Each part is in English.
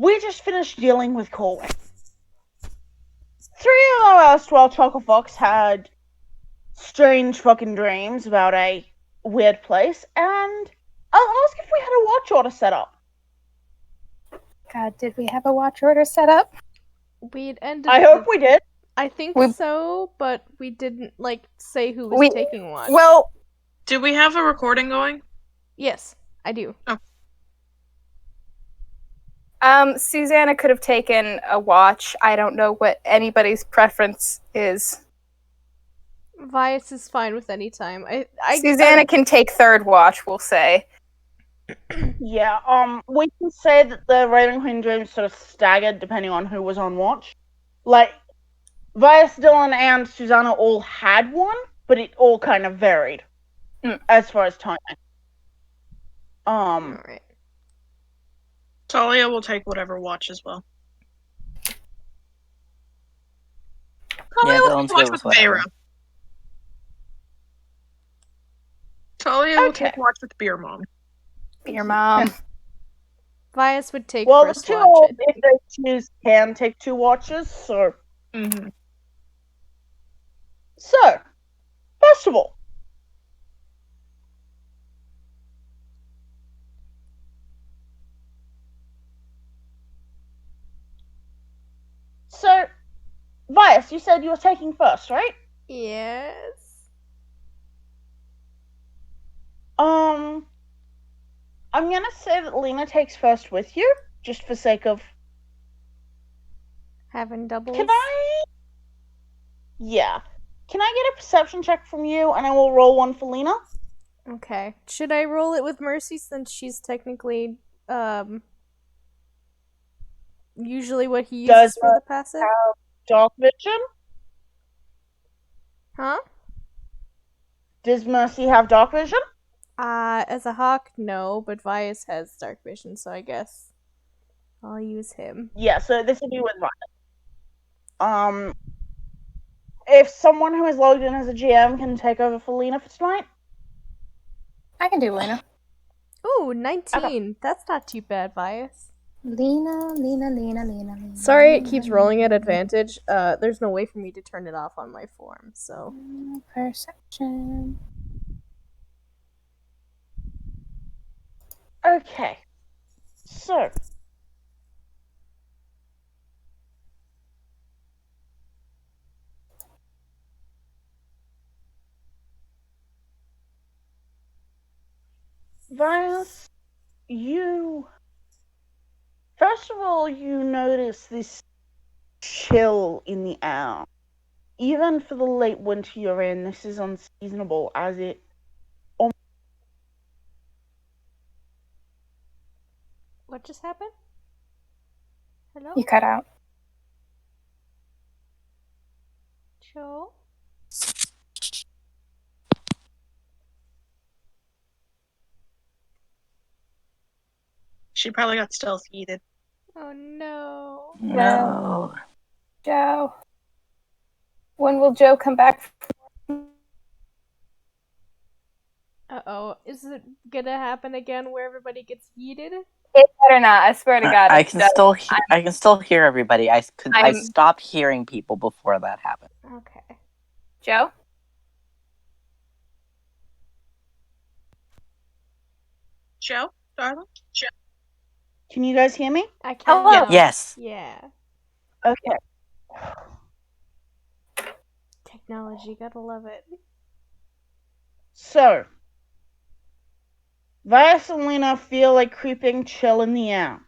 we just finished dealing with Corwin. 3 of our erstwhile Choco Fox had strange fucking dreams about a weird place, and I'll ask if we had a watch order set up. God, did we have a watch order set up? We'd ended. I hope we did. I think so, but we didn't say who was taking watch. Well, do we have a recording going? Yes, I do. Oh. Susanna could have taken a watch. I don't know what anybody's preference is. Vias is fine with any time. Susanna can take third watch, we'll say. Yeah, we can say that the Raven Queen dreams sort of staggered depending on who was on watch. Like, Vias, Dylan, and Susanna all had one, but it all kind of varied as far as timing. Alright. Talia will take whatever watch as well. Talia will take watch with Vera. Talia will take watch with Beer Mom. Beer Mom. Vias would take well, first the two watch. If they choose, can take 2 watches, so... Mm-hmm. So, first of all, Vias, you said you were taking first, right? Yes. I'm gonna say that Lena takes first with you, just for sake of... having doubles? Yeah. Can I get a perception check from you, and I will roll one for Lena? Okay. Should I roll it with Mercy, since she's technically, usually what he uses for the passive? Have dark vision? Huh? Does Mercy have dark vision? As a hawk, no, but Vias has dark vision, so I guess I'll use him. Yeah, so this will be with Vias. If someone who is logged in as a GM can take over for Lena for tonight? I can do Lena. Ooh, 19. Okay. That's not too bad, Vias. Lena. Sorry it keeps rolling at advantage. There's no way for me to turn it off on my form, so... Perception. Okay. So... Vias, first of all, you notice this chill in the air. Even for the late winter you're in, this is unseasonable, as it... What just happened? Hello? You cut out. Joe? She probably got stealth yeeted. Oh no. No. Joe. When will Joe come back? Uh-oh. Is it gonna happen again where everybody gets yeeted? It better not. I swear to God. I can still hear everybody. I stopped hearing people before that happened. Okay. Joe? Joe? Darling? Joe? Can you guys hear me? I can. Hello. Yes. Yeah. Okay. Technology, gotta love it. So, Vias and Lena feel like creeping chill in the air.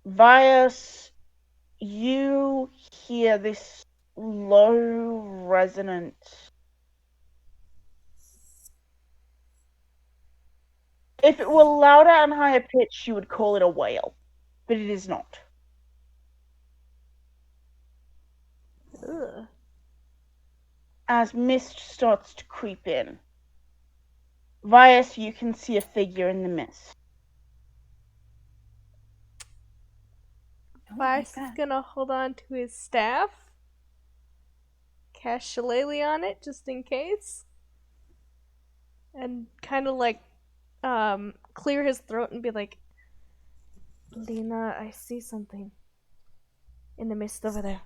Vias, you hear this low resonant... If it were louder and higher pitched, you would call it a wail, but it is not. Ugh. As mist starts to creep in, Vias, you can see a figure in the mist. Vias is gonna hold on to his staff, cast Shillelagh on it just in case, and kind of clear his throat and be like, Lena, I see something in the mist over there.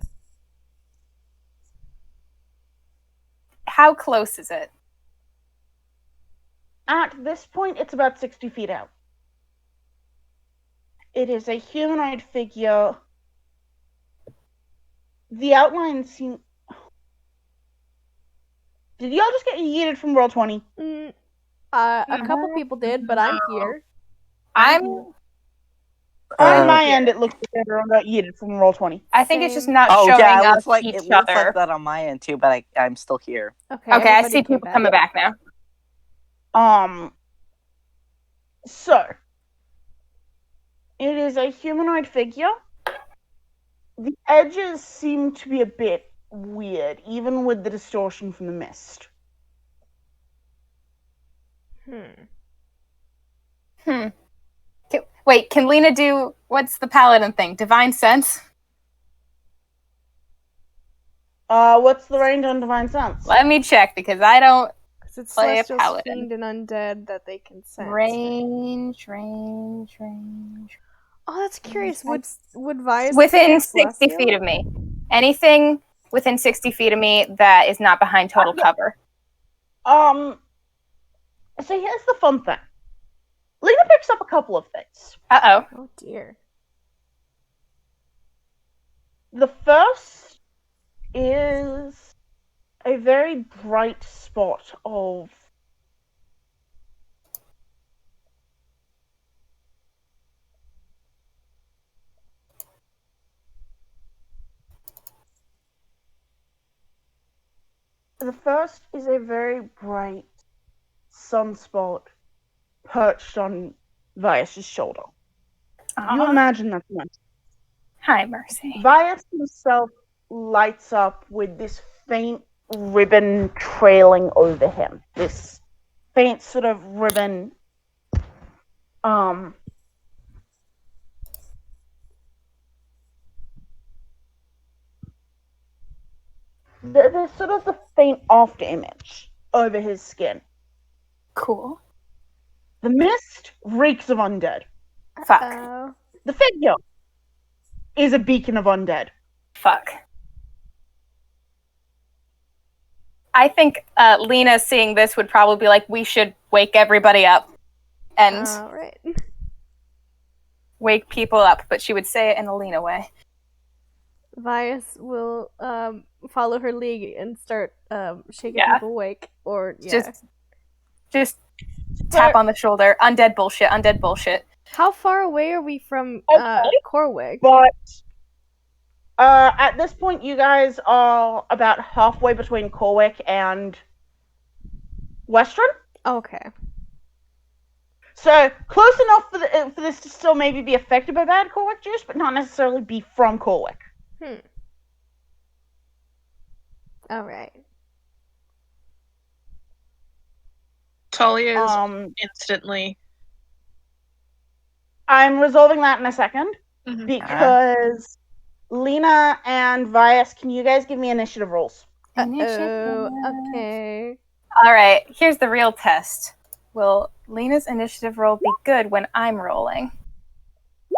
How close is it? At this point, it's about 60 feet out. It is a humanoid figure. The outline seems... Did y'all just get yeeted from Roll20? A couple people did, but I'm here. On my end, it looks like everyone got yeeted from Roll20. I think it's just not Oh showing yeah, it us looks like each it looks other. like that on my end too, but I'm still here. Okay, Okay, I everybody see came people coming back now. So, it is a humanoid figure. The edges seem to be a bit weird, even with the distortion from the mist. Wait, can Lena do what's the paladin thing? Divine sense? What's the range on Divine Sense? Let me check because I don't Because it's Play a celestials, paladin. fiend, and undead that they can sense. range. Oh, that's curious. Would Vice Within sense 60 celestial? feet of me. Anything within 60 feet of me that is not behind total cover. So here's the fun thing. Lena picks up a couple of things. Uh-oh. Oh dear. The first is a very bright spot of sunspot perched on Vias's shoulder. You imagine that's much. Hi, Mercy. Vias himself lights up with this faint ribbon trailing over him. This faint sort of ribbon. There's sort of the faint after image over his skin. Cool. The mist reeks of undead. Fuck. The figure is a beacon of undead. Fuck. I think Lena seeing this would probably be like, we should wake everybody up and Alright. wake people up, but she would say it in a Lena way. Vias will follow her lead and start shaking Yeah. people awake. Or, yeah. Just tap on the shoulder. Undead bullshit. How far away are we from Okay. Corwig? But at this point, you guys are about halfway between Corwick and Western. Okay. So close enough for this to still maybe be affected by bad Corwick juice, but not necessarily be from Corwick. Alright. Talia is instantly. I'm resolving that in a second Mhm. because Lena and Vias, can you guys give me initiative rolls? Oh, okay. All right, here's the real test. Will Lena's initiative roll be good when I'm rolling?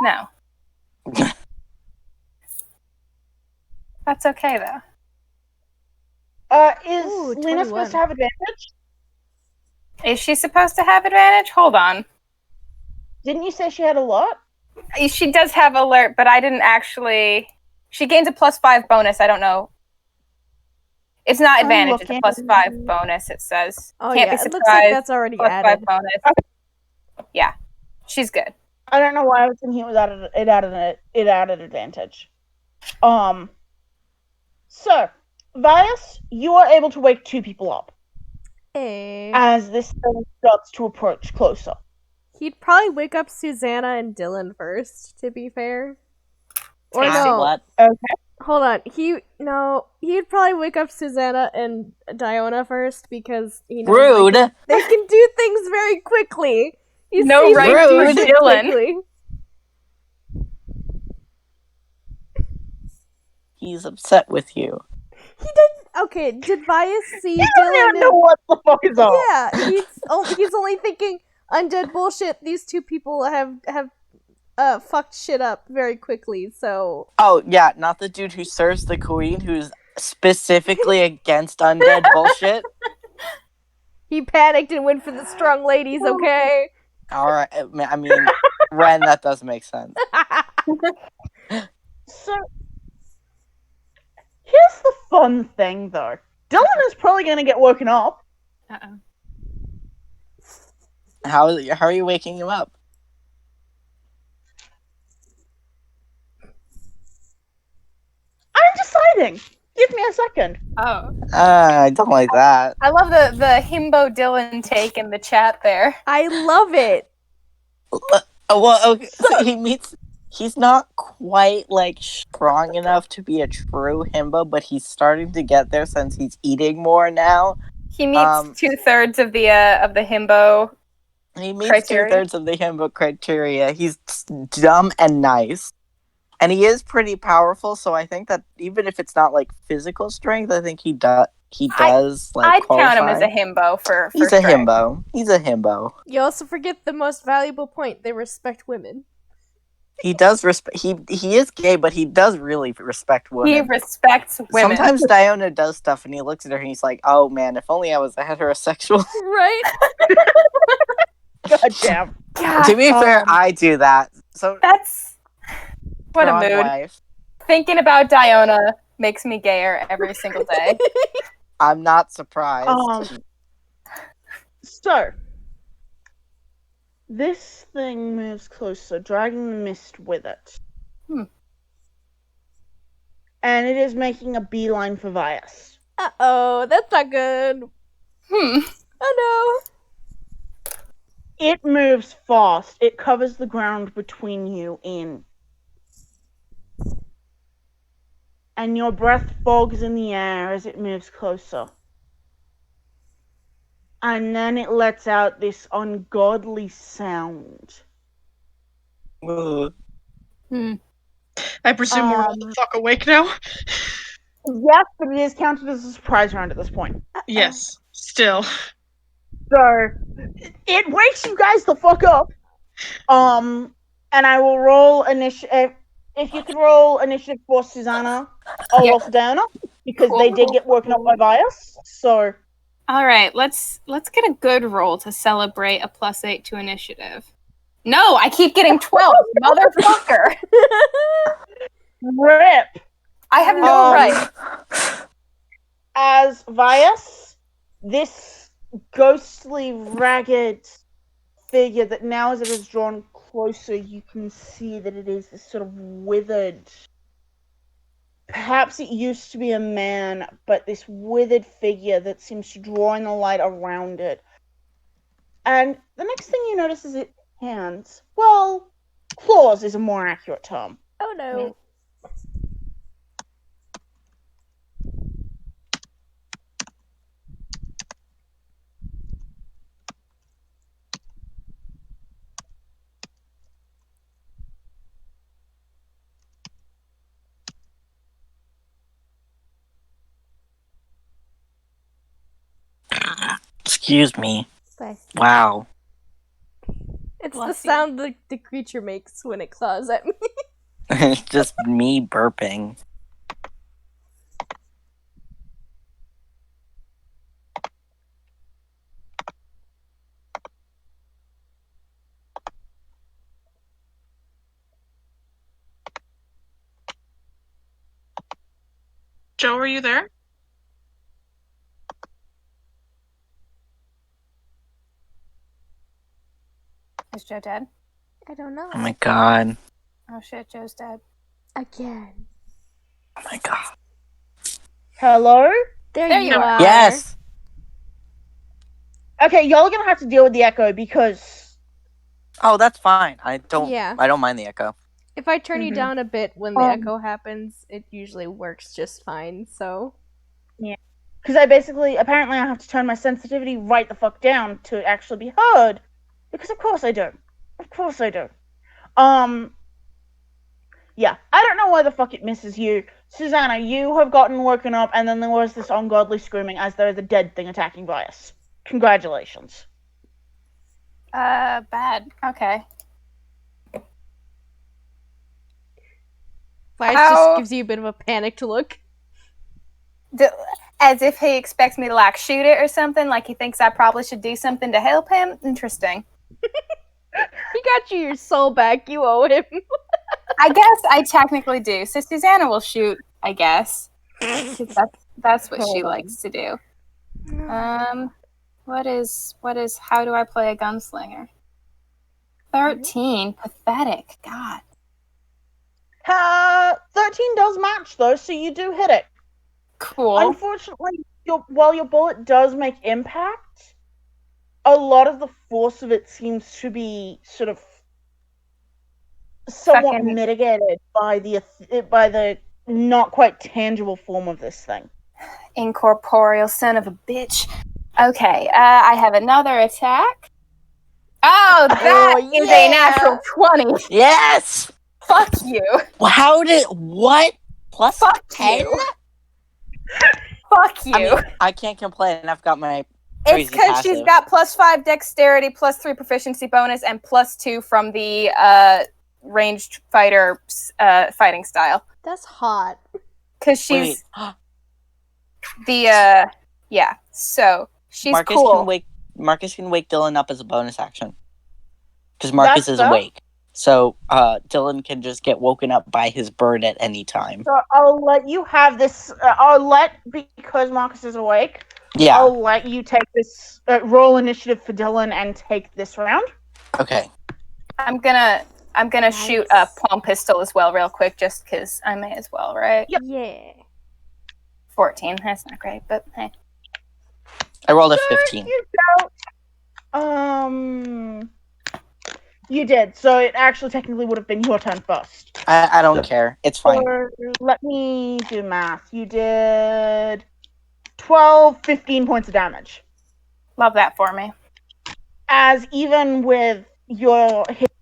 No. That's okay, though. Is Ooh, Lena 21. supposed to have advantage? Is she supposed to have advantage? Hold on. Didn't you say she had a lot? She does have alert, but I didn't actually... She gains a +5 bonus. I don't know. It's not I'm advantage. It's a looking. +5 bonus, it says. Oh, Can't yeah. be It looks like surprised. that's already +5 added. bonus. Yeah. She's good. I don't know why I was thinking it added advantage. So, Vias, you are able to wake 2 people up Hey. as this thing starts to approach closer. He'd probably wake up Susanna and Dylan first, to be fair. Or Tasty no. what? Hold on. He'd probably wake up Susanna and Diona first because he knows Rude. they can do things very quickly. He's No seen right them do to shit Dylan. quickly. He's upset with you. He didn't. Okay, did Vias see I don't Dylan? even know what the fuck is up. Yeah, he's only thinking undead bullshit. These 2 people have fucked shit up very quickly, so... Oh, yeah, not the dude who serves the queen, who's specifically against undead bullshit. He panicked and went for the strong ladies, okay? Alright, I mean, Ren, that does make sense. So, here's the fun thing, though. Dylan is probably going to get woken up. Uh-oh. How are you waking him up? I'm deciding. Give me a second. Oh. I don't like that. I love the himbo Dylan take in the chat there. I love it. Well, okay, so he's not quite, like, strong enough to be a true himbo, but he's starting to get there since he's eating more now. He meets 2/3 of the himbo. He meets criteria. 2/3 of the himbo criteria. He's dumb and nice. And he is pretty powerful, so I think that even if it's not, like, physical strength, I think he does, like, I'd qualify. count him as a himbo for He's a strength. himbo. He's a himbo. You also forget the most valuable point. They respect women. He does respect. He is gay, but he does really respect women. He respects women. Sometimes Diona does stuff, and he looks at her, and he's like, "Oh man, if only I was a heterosexual." Right? God damn. God, To be fair, I do that. So that's what a wrong mood. wife. Thinking about Diona makes me gayer every single day. I'm not surprised. So, this thing moves closer, dragging the mist with it. And it is making a beeline for Vias. Uh-oh, that's not good. Oh It moves fast. It covers the ground between you and your breath fogs in the air as it moves closer. And then it lets out this ungodly sound. Ugh. I presume we're all the fuck awake now? Yes, but it is counted as a surprise round at this point. Yes. Still. So, it wakes you guys the fuck up. And I will roll initiative. If you can roll initiative for Susanna, I'll roll for Diana, because they did get woken up by Vias. So, All right, let's get a good roll to celebrate a +8 to initiative. No, I keep getting 12, motherfucker. rip. I have no right. As Vias, this ghostly, ragged figure that now as it is drawn closer, you can see that it is this sort of withered. Perhaps it used to be a man, but this withered figure that seems to draw in the light around it. And the next thing you notice is its hands. Well, claws is a more accurate term. Oh no. Excuse me. Bless. Wow. It's Bless the sound the creature makes when it claws at me. It's just me burping. Joe, are you there? Is Joe dead? I don't know. Oh my god. Oh shit, Joe's dead. Again. Oh my god. Hello? There you are. Yes. Okay, y'all are gonna have to deal with the echo because Oh, that's fine. I don't mind the echo. If I turn you Mhm. down a bit when the echo happens, it usually works just fine, so... I apparently I have to turn my sensitivity right the fuck down to actually be heard. Because of course I do. Of course I do. Yeah, I don't know why the fuck it misses you. Susanna, you have gotten woken up and then there was this ungodly screaming as there is a dead thing attacking Vias. Congratulations. Bad. Okay. Vice How- just gives you a bit of a panicked look. As if he expects me to like shoot it or something, like he thinks I probably should do something to help him. Interesting. He got you your soul back. You owe him. I guess I technically do. So Susanna will shoot, I guess. 'Cause that's what she likes to do. What is how do I play a gunslinger? 13. Pathetic. God. 13 does match though, so you do hit it. Cool. Unfortunately, while your bullet does make impact, a lot of the force of it seems to be sort of somewhat Fucking- mitigated by the not quite tangible form of this thing. Incorporeal son of a bitch. Okay, I have another attack. Oh, that is a natural 20. Yes! Fuck you. What? Plus Fuck 10? you. Fuck you. I mean, I can't complain. I've got my it's crazy because she's passive. got +5 dexterity, +3 proficiency bonus, and +2 from the ranged fighter fighting style. That's hot. Because she's Wait, the yeah. So she's Marcus cool. Marcus can wake Dylan up as a bonus action. Because Marcus That's is fair. awake. So Dylan can just get woken up by his bird at any time. So I'll let you have this. Because Marcus is awake. Yeah. I'll let you take this roll initiative for Dylan and take this round. Okay. I'm gonna shoot a palm pistol as well, real quick, just because I may as well, right? Yep. Yeah. 14. That's not great, but hey. I rolled a There 15. you go. You did. So it actually technically would have been your turn first. I don't care. It's fine. So let me do math. You did 12, 15 points of damage. Love that for me. As even with your hit.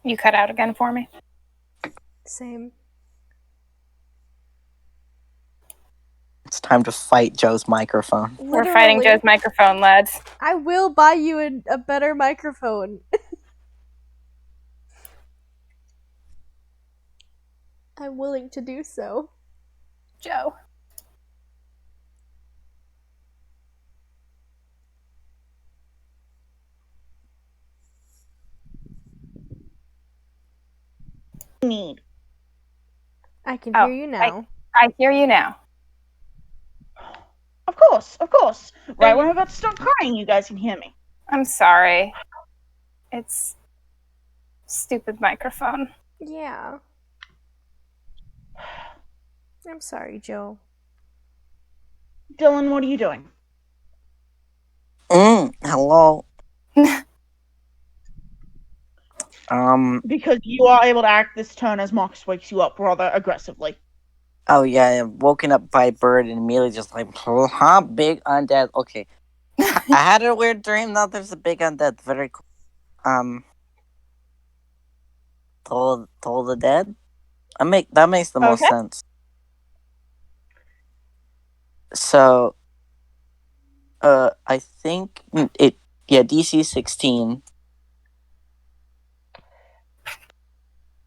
You cut out again for me. Same. It's time to fight Joe's microphone. We're fighting Literally. Joe's microphone, lads. I will buy you a better microphone. I'm willing to do so. Joe. Need. I can Oh, hear you now. I hear you now. Of course, of course. Right when I'm about to start crying, you guys can hear me. I'm sorry. It's stupid microphone. Yeah. I'm sorry, Joe. Dylan, what are you doing? Hello. Because you are able to act this turn as Marcus wakes you up rather aggressively. Oh yeah, I'm woken up by a bird and immediately just like, huh, big undead. Okay. I had a weird dream that there's a big undead. Very cool. Toll the dead? That makes the most Okay. sense. So, I think DC 16.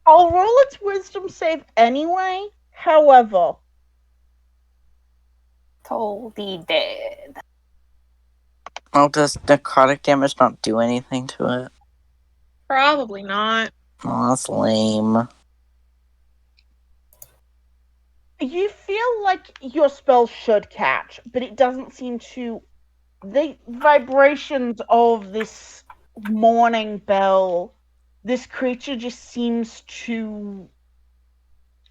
I'll roll its wisdom save anyway. However, Toll the dead. Oh, does necrotic damage not do anything to it? Probably not. Oh, that's lame. you feel like your spell should catch, but it doesn't seem to. The vibrations of this morning bell, this creature just seems to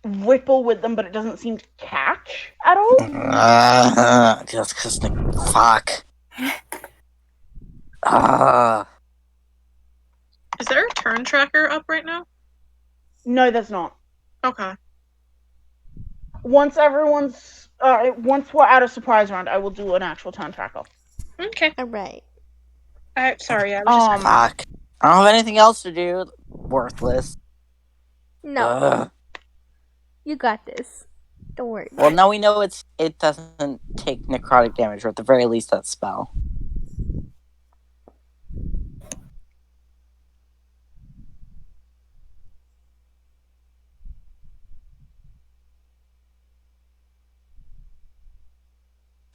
ripple with them, but it doesn't seem to catch at all. Just cause fuck. Is there a turn tracker up right now? No, there's not. Okay. Once we're out of surprise round, I will do an actual turn tracker. Okay. Alright. Sorry, I was just... Fuck. I don't have anything else to do. Worthless. No, Ugh. you got this. Don't worry. Well, now we know it doesn't take necrotic damage, or at the very least that spell.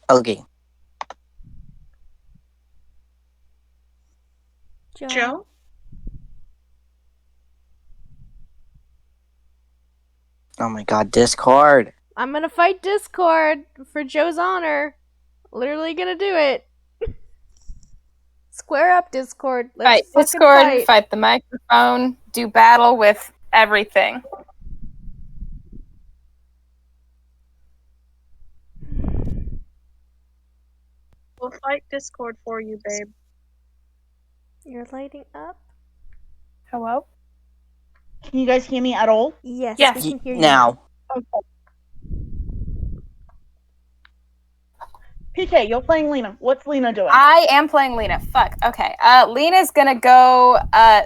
Okay. Joe? Oh my god, Discord. I'm gonna fight Discord for Joe's honor. Literally gonna do it. Square up, Discord. Let's Fight fucking Discord, fight. fight the microphone, do battle with everything. We'll fight Discord for you, babe. You're lighting up? Hello? Can you guys hear me at all? Yes, Yes. we can hear you. Now. PK, you're playing Lena. What's Lena doing? I am playing Lena. Fuck. Okay. Lena's gonna go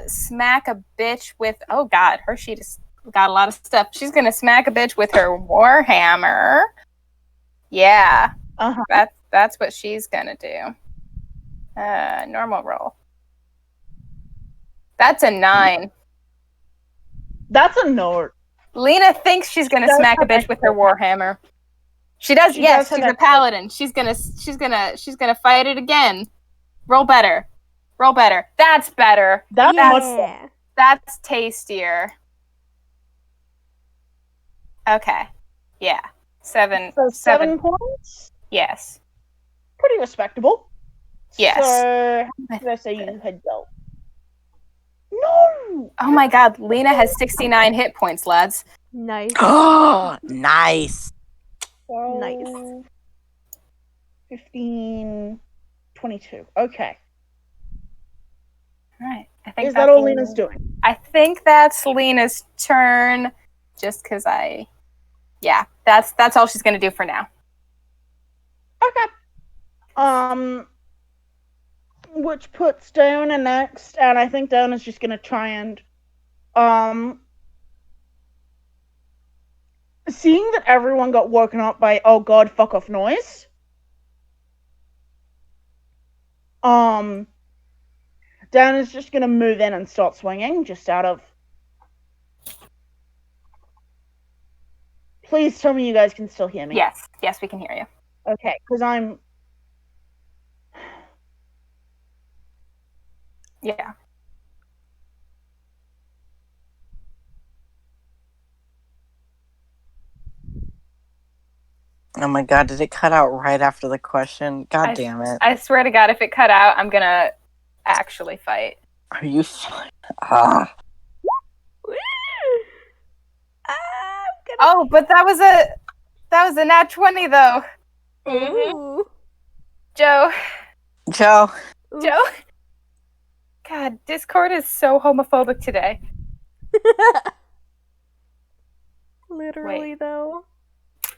smack a bitch with. Oh god, her sheet has got a lot of stuff. She's gonna smack a bitch with her warhammer. Yeah. Uh-huh. That's what she's gonna do. Normal roll. That's a 9. That's a no. Lena thinks she's gonna does smack a have bitch with her warhammer. She does. She Yes, does have she's a that- paladin. She's gonna fight it again. Roll better. Roll better. That's better. That's Yeah. That's tastier. Okay. Yeah. Seven. so 7 points. Yes. Pretty respectable. Yes. So, how did I say you had dealt? No! Oh my god, Lena has 69 hit points, lads. Nice. Nice. 12, 15, 22. Okay. Alright. I think Is that that's all Lena's doing? I think that's Lena's turn. Just because yeah, that's all she's gonna do for now. Okay. Which puts Diona next, and I think Diona's just gonna try and, seeing that everyone got woken up by "oh god, fuck off" noise. Diona's just gonna move in and start swinging, just out of. Please tell me you guys can still hear me. Yes, we can hear you. Okay, because I'm. Yeah. Oh my god, did it cut out right after the question? God damn it. I swear to God, if it cut out, I'm gonna actually fight. Are you Ah. Woo! I'm Oh, but that was a nat 20 though. gonna. Ooh. Joe. Joe. Ooh. Joe. God, Discord is so homophobic today. Literally, Wait. though.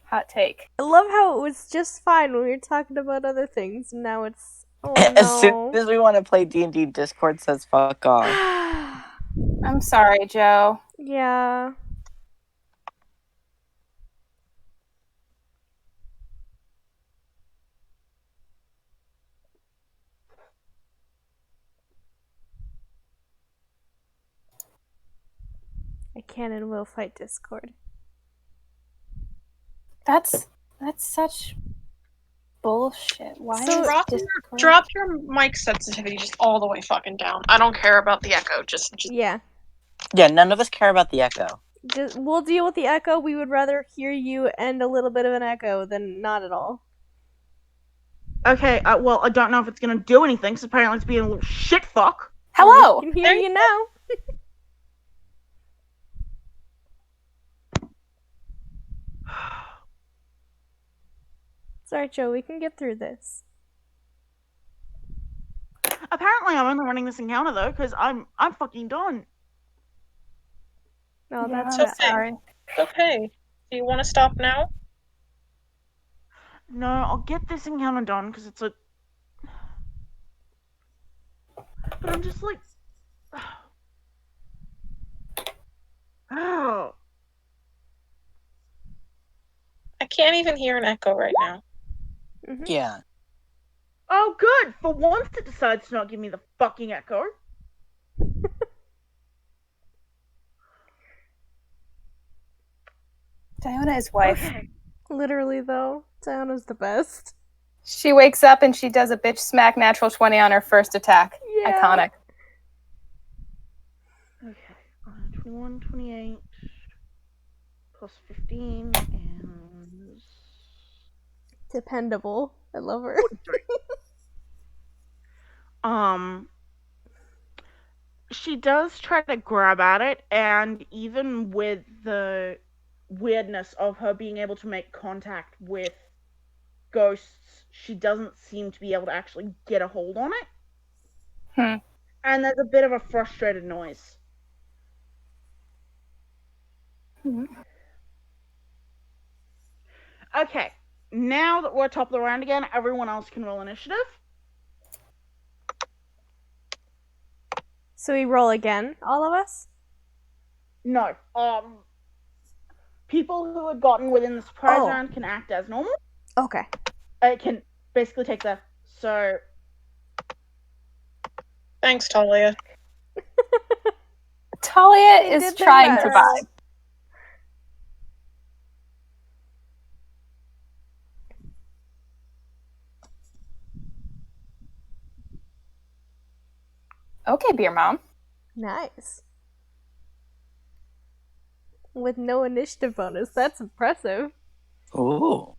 Hot take. I love how it was just fine when we were talking about other things, and now it's. Oh As soon no. as we want to play D&D, Discord says fuck off. I'm sorry, Joe. Yeah. I can and will fight Discord. That's such bullshit. Why So- is Drop Discord... Drop your mic sensitivity just all the way fucking down. I don't care about the echo. Just Yeah. Yeah, none of us care about the echo. We'll deal with the echo. We would rather hear you and a little bit of an echo than not at all. Okay, well, I don't know if it's gonna do anything, because apparently it's being a little shit fuck. Hello! We can hear you now. Sorry, Joe. We can get through this. Apparently I'm only running this encounter, though, because I'm fucking done. No, Yeah, that's I'm bad. sorry. okay. Do you want to stop now? No, I'll get this encounter done, because it's a... But I'm just like... Oh. I can't even hear an echo right now. Yeah. Oh, good. For once, it decides to not give me the fucking echo. Diona is wife. Okay. Literally, though, Diana's the best. She wakes up and she does a bitch smack natural 20 on her first attack. Yeah. Iconic. Okay. 21, 28, plus 15, and... Dependable. I love her. 43. She does try to grab at it, and even with the weirdness of her being able to make contact with ghosts, she doesn't seem to be able to actually get a hold on it. And there's a bit of a frustrated noise. Okay, now that we're top of the round again, everyone else can roll initiative. So we roll again, all of us? No, people who had gotten within the surprise Oh. round can act as normal. Okay. It can basically take the... So, Thanks, Talia. Talia They is did their trying to best. vibe. Okay, beer mom. Nice. With no initiative bonus, that's impressive. Ooh.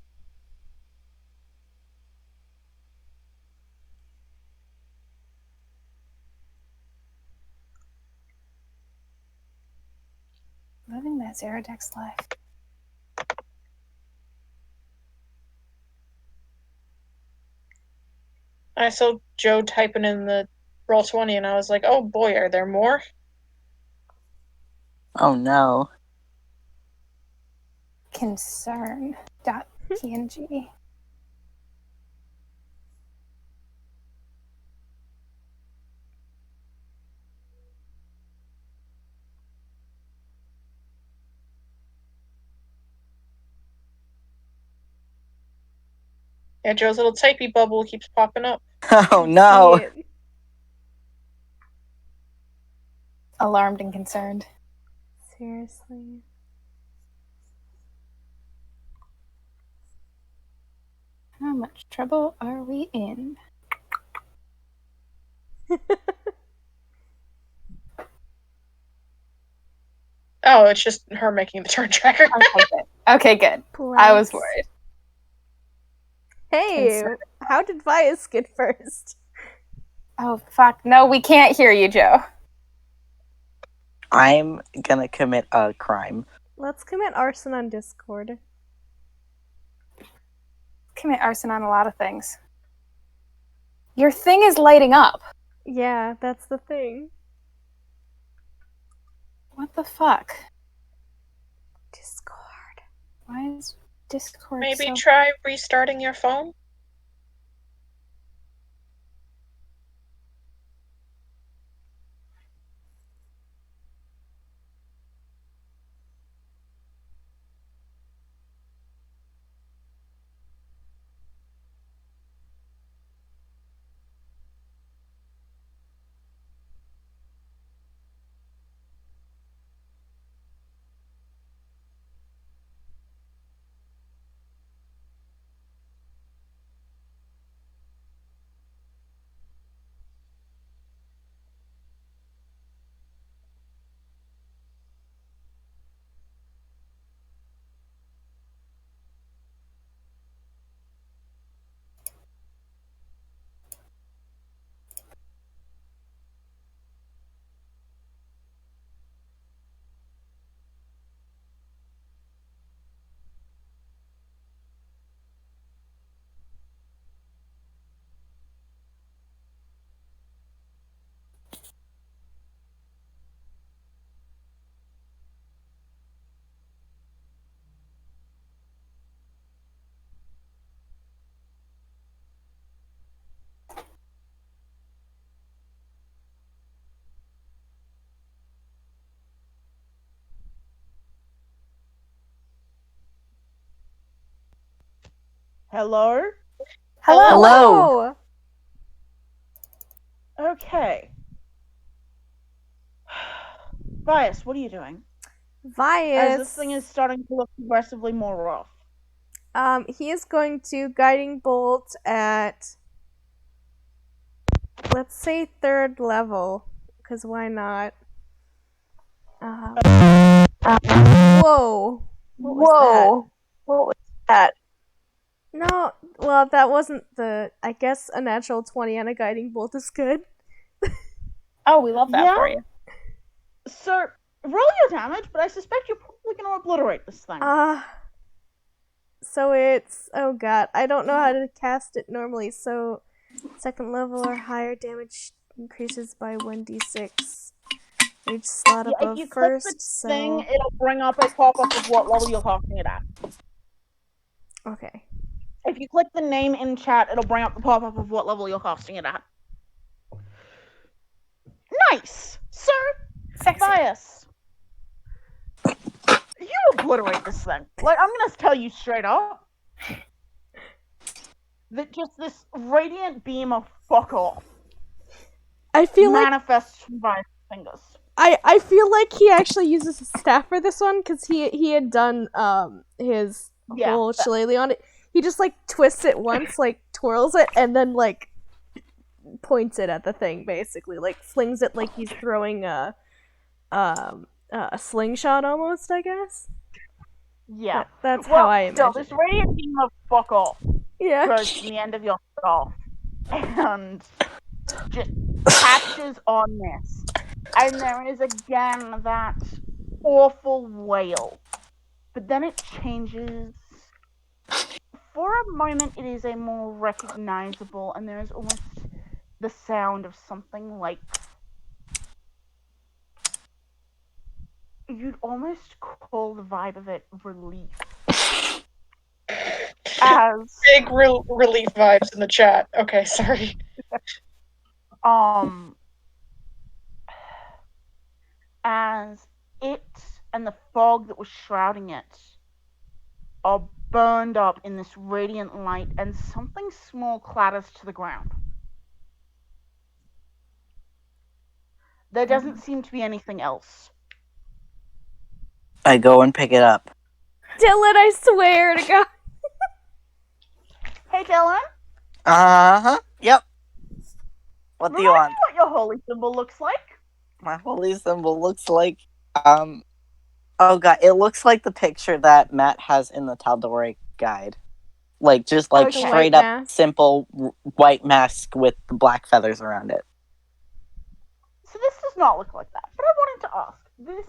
Living that Zeradex life. I saw Joe typing in the roll 20 and I was like, oh boy, are there more? Oh no. Concern.png. Yeah, Joe's little typey bubble keeps popping up. Oh no. See it. Alarmed and concerned. Seriously. How much trouble are we in? Oh, it's just her making the turn tracker. Okay, good. I was Bless. worried. Hey, Concern. how did Vias get first? Oh, fuck. No, we can't hear you, Joe. I'm gonna commit a crime. Let's commit arson on Discord. Commit arson on a lot of things. Your thing is lighting up. Yeah, that's the thing. What the fuck? Discord. Why is Discord Maybe so... try restarting your phone? Hello? Hello. Okay. Bias, what are you doing? As this thing is Vias. starting to look progressively more rough. He is going to guiding bolt at, let's say, 3rd level, because why not? Whoa. What was that? What was that? No, well, that wasn't the. I guess a natural 20 on a guiding bolt is good. Oh, we love that Yeah? for you. So, roll your damage, but I suspect you're probably going to obliterate this thing. So it's. Oh god, I don't know how to cast it normally, so 2nd level or higher damage increases by 1d6. Each slot Yeah, if above you click the first, thing, so. it'll bring up a pop-up of what level you're casting it at. Okay. If you click the name in chat, it'll bring up the pop-up of what level you're casting it at. Nice! So, Sexy. Bias, you obliterate this thing. Like, I'm gonna tell you straight up that just this radiant beam of fuck off I feel like manifests from Bias' fingers. I feel like he actually uses his staff for this one because he had done his Yeah, whole shillelagh on it. He just like twists it once, like twirls it, and then like points it at the thing, basically, like flings it like he's throwing a slingshot almost, I guess. Yeah. That's Well, how I still, imagine. this radiant beam of fuck off Yeah. goes from the end of your skull and just catches on this. And there is again that awful wail. But then it changes. For a moment, it is a more recognizable, and there is almost the sound of something like. You'd almost call the vibe of it relief. As Big relief vibes in the chat. Okay, sorry. as it and the fog that was shrouding it are burned up in this radiant light, and something small clatters to the ground. There doesn't seem to be anything else. I go and pick it up. Dylan, I swear to God. Hey, Dylan. Uh-huh. Yep. What do you Remind want? me what your holy symbol looks like. My holy symbol looks like, oh god, it looks like the picture that Matt has in the Tal'Dorei guide. Like, just like Okay. straight White up mask. simple white mask with the black feathers around it. So this does not look like that. But I wanted to ask. This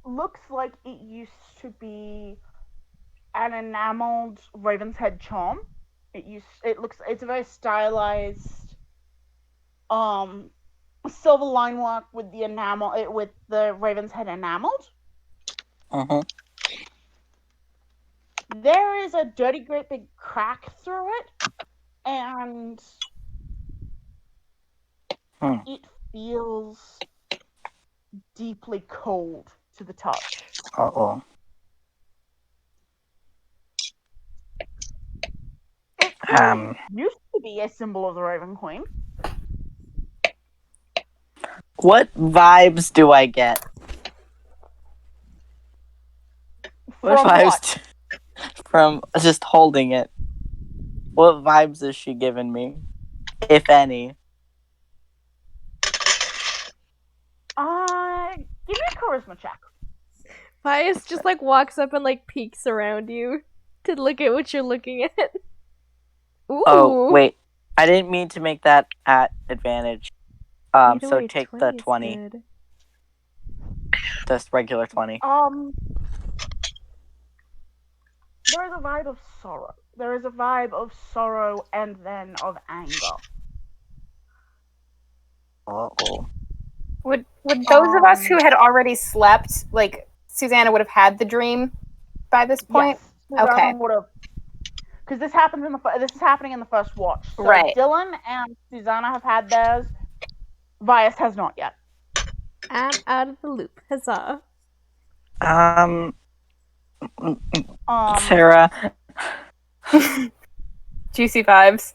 looks like it used to be an enameled Raven's Head charm. It's a very stylized silver line work with the enamel with the Raven's Head enameled. Uh-huh. There is a dirty great big crack through it, and it feels deeply cold to the touch. Uh-oh. It clearly used to be a symbol of the Raven Queen. What vibes do I get? What From vibes what? from just holding it? What vibes is she giving me? If any. Give me a charisma check. Pius just like walks up and like peeks around you to look at what you're looking at. Ooh. Oh, wait. I didn't mean to make that at advantage. Either So way, take the 20 is 20. good. Just regular 20. There is a vibe of sorrow. There is a vibe of sorrow and then of anger. Uh-oh. Would those of us who had already slept, like Susanna, would have had the dream by this point? Yes, Okay. Because this happens this is happening in the first watch. So Right. Dylan and Susanna have had theirs. Vias has not yet. I'm out of the loop. Huzzah. Sarah. Juicy vibes.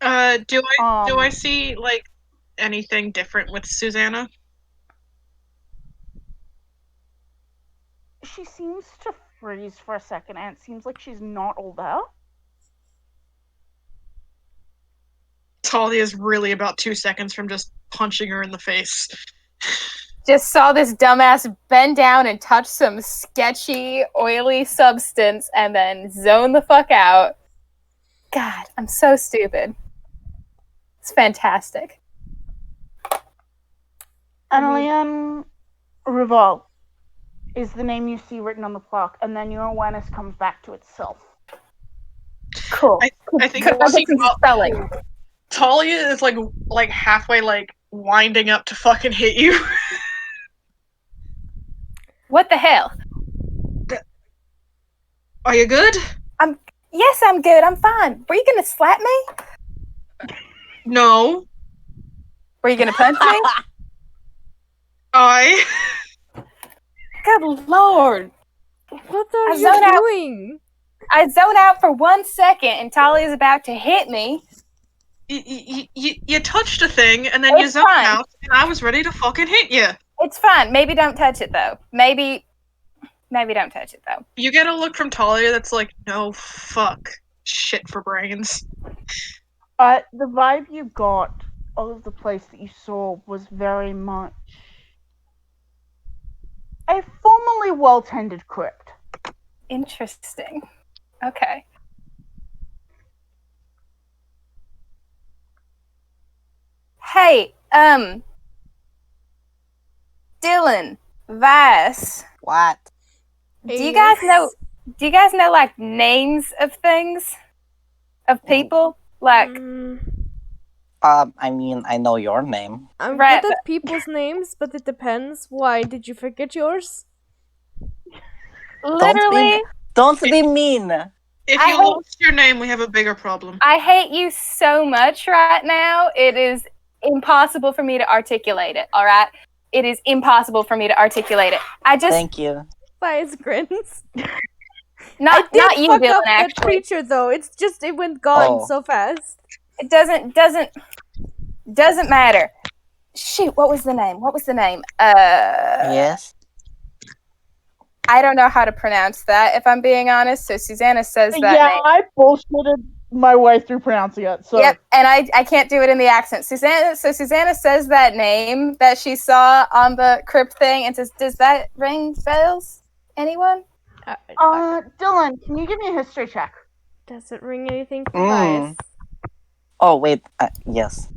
Do I Um, see like anything different with Susanna? she seems to freeze for a second, and it seems like she's not all there. Talia's really about 2 seconds from just punching her in the face. Just saw this dumbass bend down and touch some sketchy, oily substance and then zone the fuck out. God, I'm so stupid. It's fantastic. Annelian Rival is the name you see written on the plaque, and then your awareness comes back to itself. Cool. I think Could I get some spelling? Talia is like halfway like winding up to fucking hit you. What the hell? Are you good? Yes, I'm good. I'm fine. Were you gonna slap me? No. Were you gonna punch me? I Good lord. What are I zone you out. doing? I zone out for 1 second and Talia's about to hit me. you touched a thing and then you It's zoned fine. out and I was ready to fucking hit you. It's fine. Maybe don't touch it though. Maybe don't touch it though. You get a look from Talia that's like, no fuck. Shit for brains. The vibe you got of the place that you saw was very much a formerly well-tended crypt. Interesting. Okay. Hey, Dylan, Vice, What? do you guys know like names of things? Of people? Like I mean, I know your name. I'm Right, good at people's names, but it depends. Why did you forget yours? literally Don't be mean. If I you hope- lost your name, we have a bigger problem. I hate you so much right now. It is impossible for me to articulate it, all right? It is impossible for me to articulate it. I just Thank you. Bias grins. not you, fuck Dylan, up that actually. creature though. It's just it went gone Oh. so fast. It doesn't matter. Shoot, what was the name? Yes. I don't know how to pronounce that, if I'm being honest. So Susanna says that Yeah, name. I bullshitted my way through pronouncing it. So Yep, and I can't do it in the accent. Susanna says that name that she saw on the crypt thing and says, does that ring bells? Anyone? Dylan, can you give me a history check? Does it ring anything for Mm. Bias? Oh wait. Yes.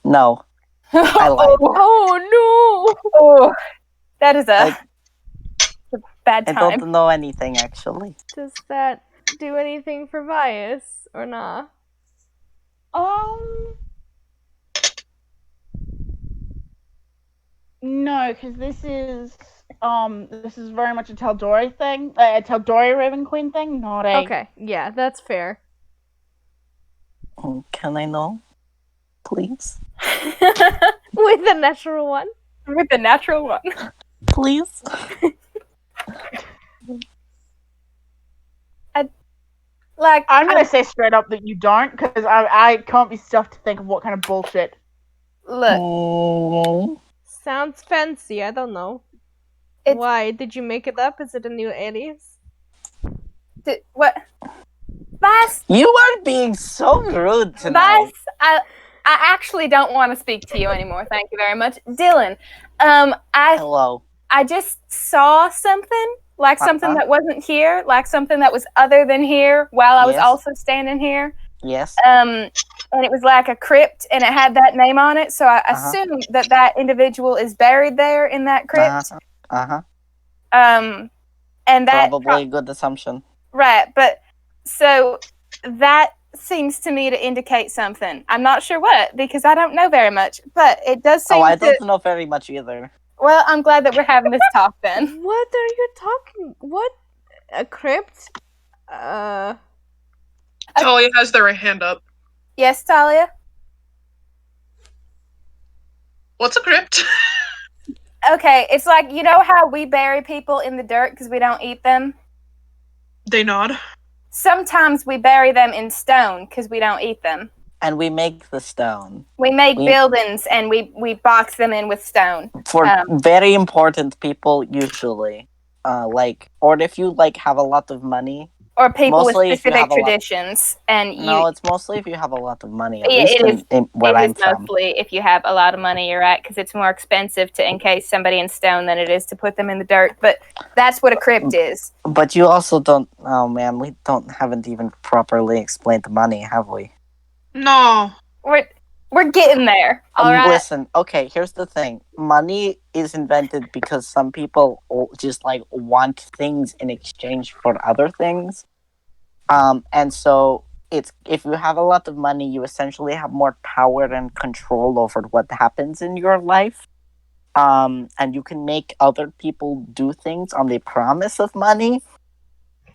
No. I lied. Oh Oh, that is I- a bad I time. don't know anything actually. no! Does that do anything for Bias or nah? No, because this is very much a Taldori thing, a Taldori Raven Queen thing, not a. Okay, yeah, that's fair. Can I know, please? With the natural one. With the natural one. Please. Like, I'm gonna say straight up that you don't, because I can't be stuffed to think of what kind of bullshit. look, Mm, Sounds fancy, I don't know. It's- Why? Did you make it up? Is it a new alias? what? Vice, you are being so rude tonight. Vice, I actually don't want to speak to you anymore. Thank you very much, Dylan. I Hello. just saw something, like something Uh-huh. that wasn't here, like something that was other than here, while I was Yes. also standing here. Yes. And it was like a crypt, and it had that name on it. So I Uh-huh. assumed that individual is buried there in that crypt. Uh-huh. And that Probably a good assumption. right, but so that seems to me to indicate something. I'm not sure what, because I don't know very much, but it does seem Oh, I to. don't know very much either. Well, I'm glad that we're having this talk then. What are you talking? What? A crypt? Talia has their hand up. Yes, Talia. What's a crypt? Okay, it's like, you know how we bury people in the dirt because we don't eat them? They nod. Sometimes we bury them in stone because we don't eat them. and we make the stone We make We- buildings and we box them in with stone. for Um, very important people usually. Or if you have a lot of money. Or people with Mostly if you specific have a lot- traditions, and No, it's mostly if you have a lot of money. At Yeah, least it is- in where it I'm is from. mostly if you have a lot of money, you're right, because it's more expensive to encase somebody in stone than it is to put them in the dirt. But that's what a crypt is. But you also don't. Oh man, we haven't even properly explained the money, have we? No. We're getting there. All right. Listen, okay. Here's the thing: money is invented because some people just want things in exchange for other things. And so it's if you have a lot of money, you essentially have more power and control over what happens in your life. And you can make other people do things on the promise of money.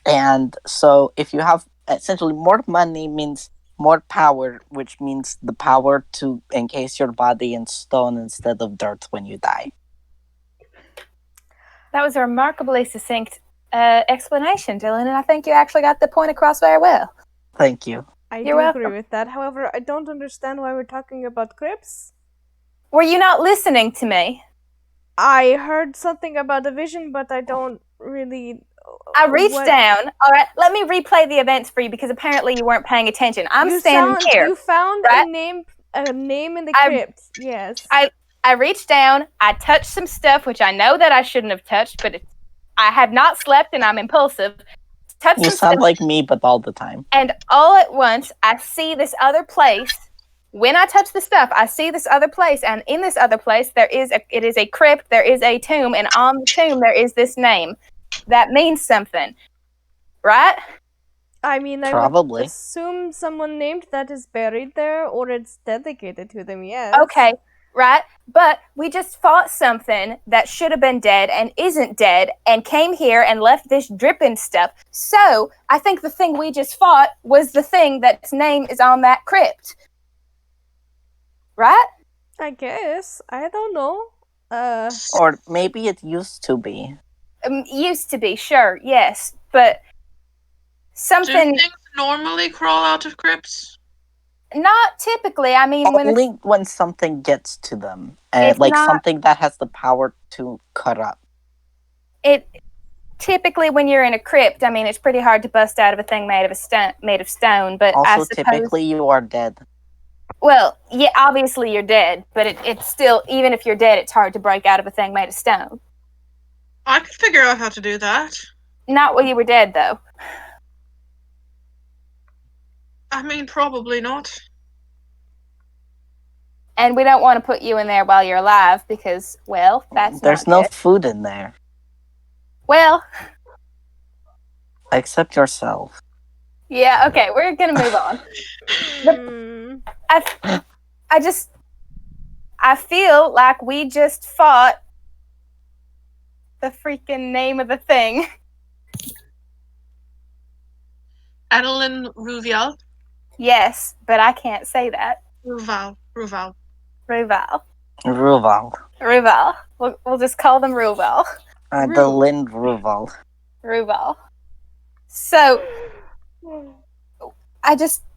And so if you have essentially more money means more power, which means the power to encase your body in stone instead of dirt when you die. That was a remarkably succinct explanation, Dylan, and I think you actually got the point across very well. Thank you. I You're do welcome. agree with that. However, I don't understand why we're talking about crypts. Were you not listening to me? I heard something about a vision, but I don't really. I reached what- down. All right, let me replay the events for you because apparently you weren't paying attention. I'm You standing here. You found right? a name in the I- crypt. Yes. I reached down. I touched some stuff, which I know that I shouldn't have touched, but I have not slept and I'm impulsive. Touched You some sound stuff, like me, but all the time. and all at once, I see this other place. When I touch the stuff, I see this other place, and in this other place, it is a crypt, there is a tomb, and on the tomb, there is this name. That means something, right? I mean, I Probably. would assume someone named that is buried there, or it's dedicated to them. Yes. Okay, right? But we just fought something that should have been dead and isn't dead and came here and left this dripping stuff. So I think the thing we just fought was the thing that's name is on that crypt. Right? I guess. I don't know. Or maybe it used to be. Used to be, sure, yes. But Do something, things normally crawl out of crypts? not typically. I mean, Only when something gets to them. It's Like not- something that has the power to cut up. typically when you're in a crypt, I mean, it's pretty hard to bust out of a thing made of stone. But I Also, suppose, typically you are dead. well, yeah, obviously you're dead, but it's still, even if you're dead, it's hard to break out of a thing made of stone. I could figure out how to do that. Not while you were dead, though. I mean, probably not. And we don't want to put you in there while you're alive because, well, that's There's not no good. food in there. Well, Except yourself. yeah, okay, we're gonna move on. Hmm. I feel like we just fought the freaking name of the thing. Adeline Ruvial. Yes, but I can't say that. Ruval. Ruval. Ruval. Ruval. We'll just call them Ruval. Adeline Ruval. Ruval. So,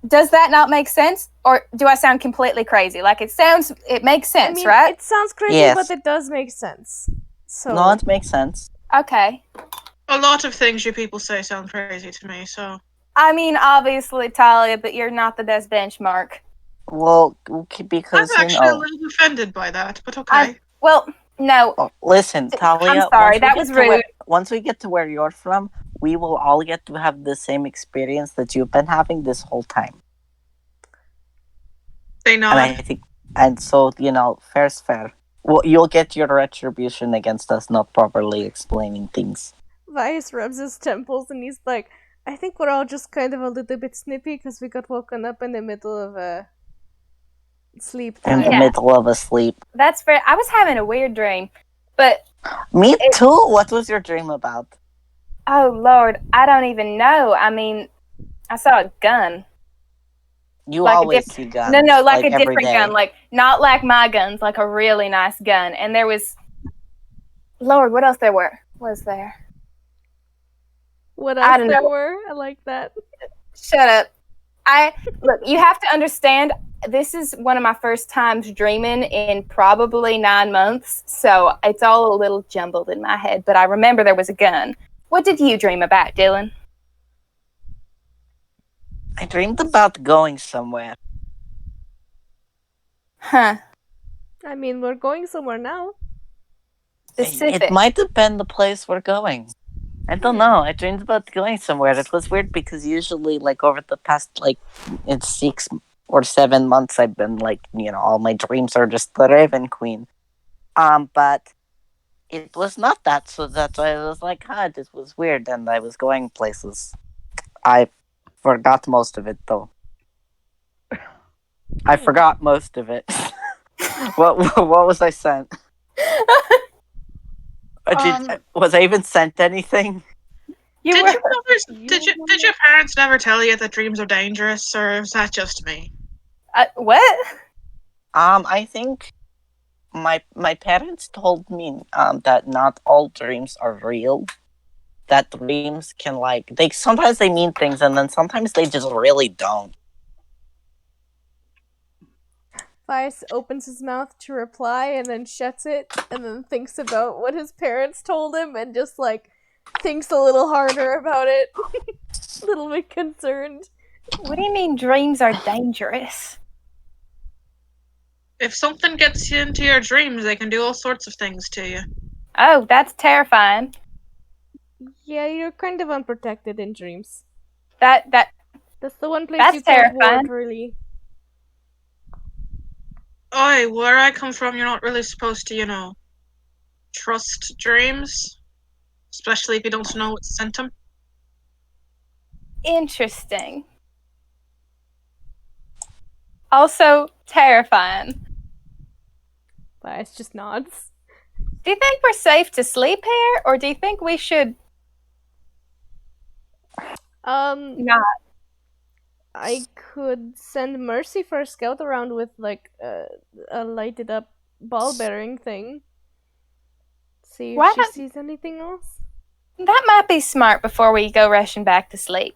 does that not make sense? Or do I sound completely crazy? Like, it makes I sense, mean, right? it sounds crazy, Yes. but it does make sense. So. No, it makes sense. Okay. A lot of things you people say sound crazy to me, so. I mean, obviously, Talia, but you're not the best benchmark. Well, because, I'm actually a little offended by that, but okay. Well, no. Oh, listen, Talia. I'm sorry, once we that get was to where- rude. once we get to where you're from, we will all get to have the same experience that you've been having this whole time. They know. And I think, and so fair's fair. Well, you'll get your retribution against us not properly explaining things. Vice rubs his temples and he's like, I think we're all just kind of a little bit snippy because we got woken up in the middle of a sleep In time. the Yeah. middle of a sleep. That's fair. I was having a weird dream, but Me too. What was your dream about? oh Lord, I don't even know. I mean, I saw a gun. You Like a always diff- see guns. No, like a every different day. gun, like not like my guns, like a really nice gun. And there was, Lord, what else was there? What I else don't there know. were? I like that. Shut up. Look, you have to understand, this is one of my first times dreaming in probably 9 months, so it's all a little jumbled in my head, but I remember there was a gun. What did you dream about, Dylan? I dreamed about going somewhere. Huh. I mean, we're going somewhere now. Specific. It might depend the place we're going. I don't know. I dreamed about going somewhere. It was weird because usually, like, over the past, like, it's 6 or 7 months, I've been, like, all my dreams are just the Raven Queen. But it was not that, so that's why I was like, this was weird, and I was going places. I forgot most of it, though. I forgot most of it. What was I sent? Was I even sent anything? You Did were. did your parents never tell you that dreams are dangerous, or is that just me? What? I think my parents told me that not all dreams are real. That dreams can sometimes they mean things and then sometimes they just really don't. Vice opens his mouth to reply and then shuts it and then thinks about what his parents told him and just thinks a little harder about it. A little bit concerned. What do you mean dreams are dangerous? If something gets you into your dreams, they can do all sorts of things to you. Oh, that's terrifying. Yeah, you're kind of unprotected in dreams. That's the one place That's you can't terrifying. walk, really. Oi, where I come from, you're not really supposed to, trust dreams. Especially if you don't know what sent them. interesting. Also terrifying. Vice just nods. Do you think we're safe to sleep here, or do you think we should not? I could send Mercy for a scout around with a lighted up ball bearing thing. See if she sees anything else. That might be smart before we go rushing back to sleep.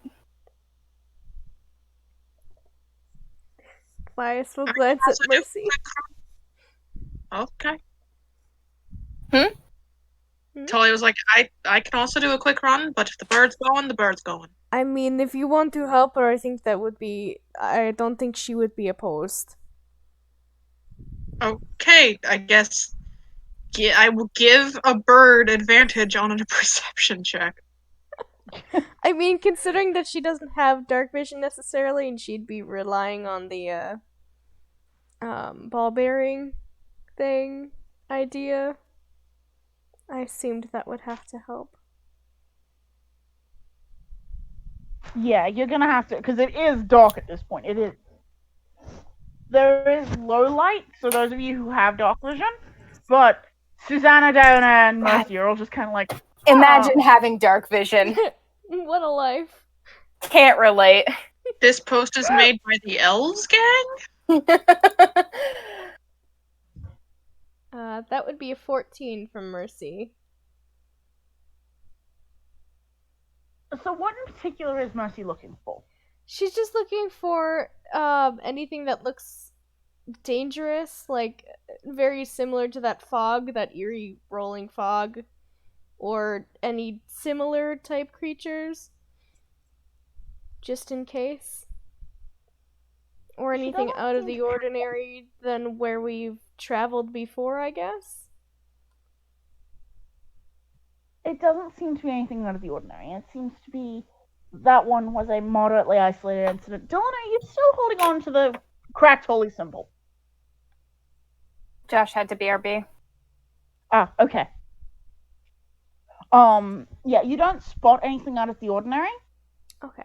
Vice will glance at Mercy. Okay. Hmm? Tully was like, I can also do a quick run, but if the bird's going, the bird's going. I mean, if you want to help her, I think that would be... I don't think she would be opposed. Okay, I guess I will give a bird advantage on a perception check. I mean, considering that she doesn't have dark vision necessarily, and she'd be relying on the ball bearing thing idea, I assumed that would have to help. Yeah, you're gonna have to, because it is dark at this point. It is. There is low light, so those of you who have dark vision, but Susanna, Diana, and Mercy are all just kind of like, Imagine having dark vision. What a life. Can't relate. This post is made by the Elves gang? That would be a 14 from Mercy. So what in particular is Mercy looking for? She's just looking for anything that looks dangerous, like very similar to that fog, that eerie rolling fog, or any similar type creatures, just in case. Or anything out of the ordinary than where we've traveled before, I guess. It doesn't seem to be anything out of the ordinary. It seems to be that one was a moderately isolated incident. Dylan, are you still holding on to the cracked holy symbol? Josh had to BRB. Ah, okay. Yeah, you don't spot anything out of the ordinary. Okay.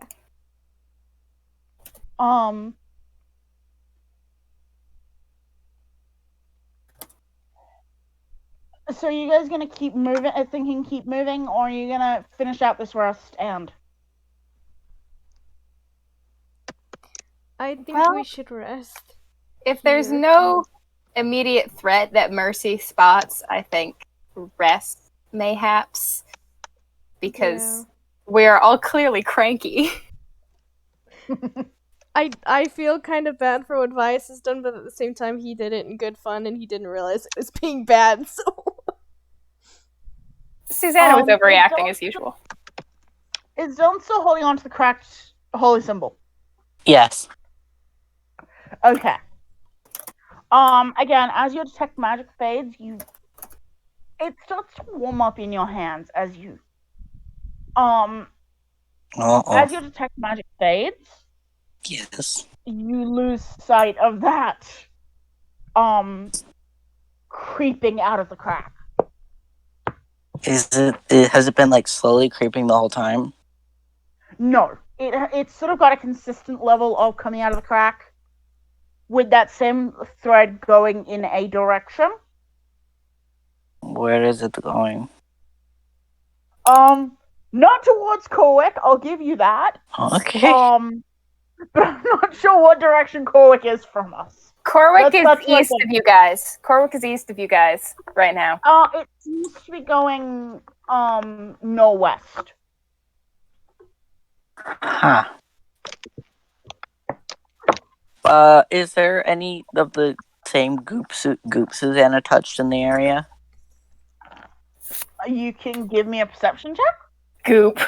So are you guys gonna keep moving, keep moving, or are you gonna finish out this rest and? I think we should rest. If there's no immediate threat that Mercy spots, I think rest mayhaps, because we're all clearly cranky. I feel kind of bad for what Vias has done, but at the same time, he did it in good fun, and he didn't realize it was being bad. So Susanna was Is overreacting Dylan- as usual. Is Dylan still holding on to the cracked holy symbol? Yes. Okay. Again, as your detect magic fades, it starts to warm up in your hands as you as your detect magic fades, Yes. you lose sight of that creeping out of the crack. Has it been like slowly creeping the whole time? No, it's sort of got a consistent level of coming out of the crack, with that same thread going in a direction. Where is it going? Not towards Korwick, I'll give you that. Okay. But I'm not sure what direction Korwick is from us. Corwick is That's like east of you guys. Corwick is east of you guys right now. It seems to be going northwest. Huh. Is there any of the same goop Susanna touched in the area? You can give me a perception check. Goop.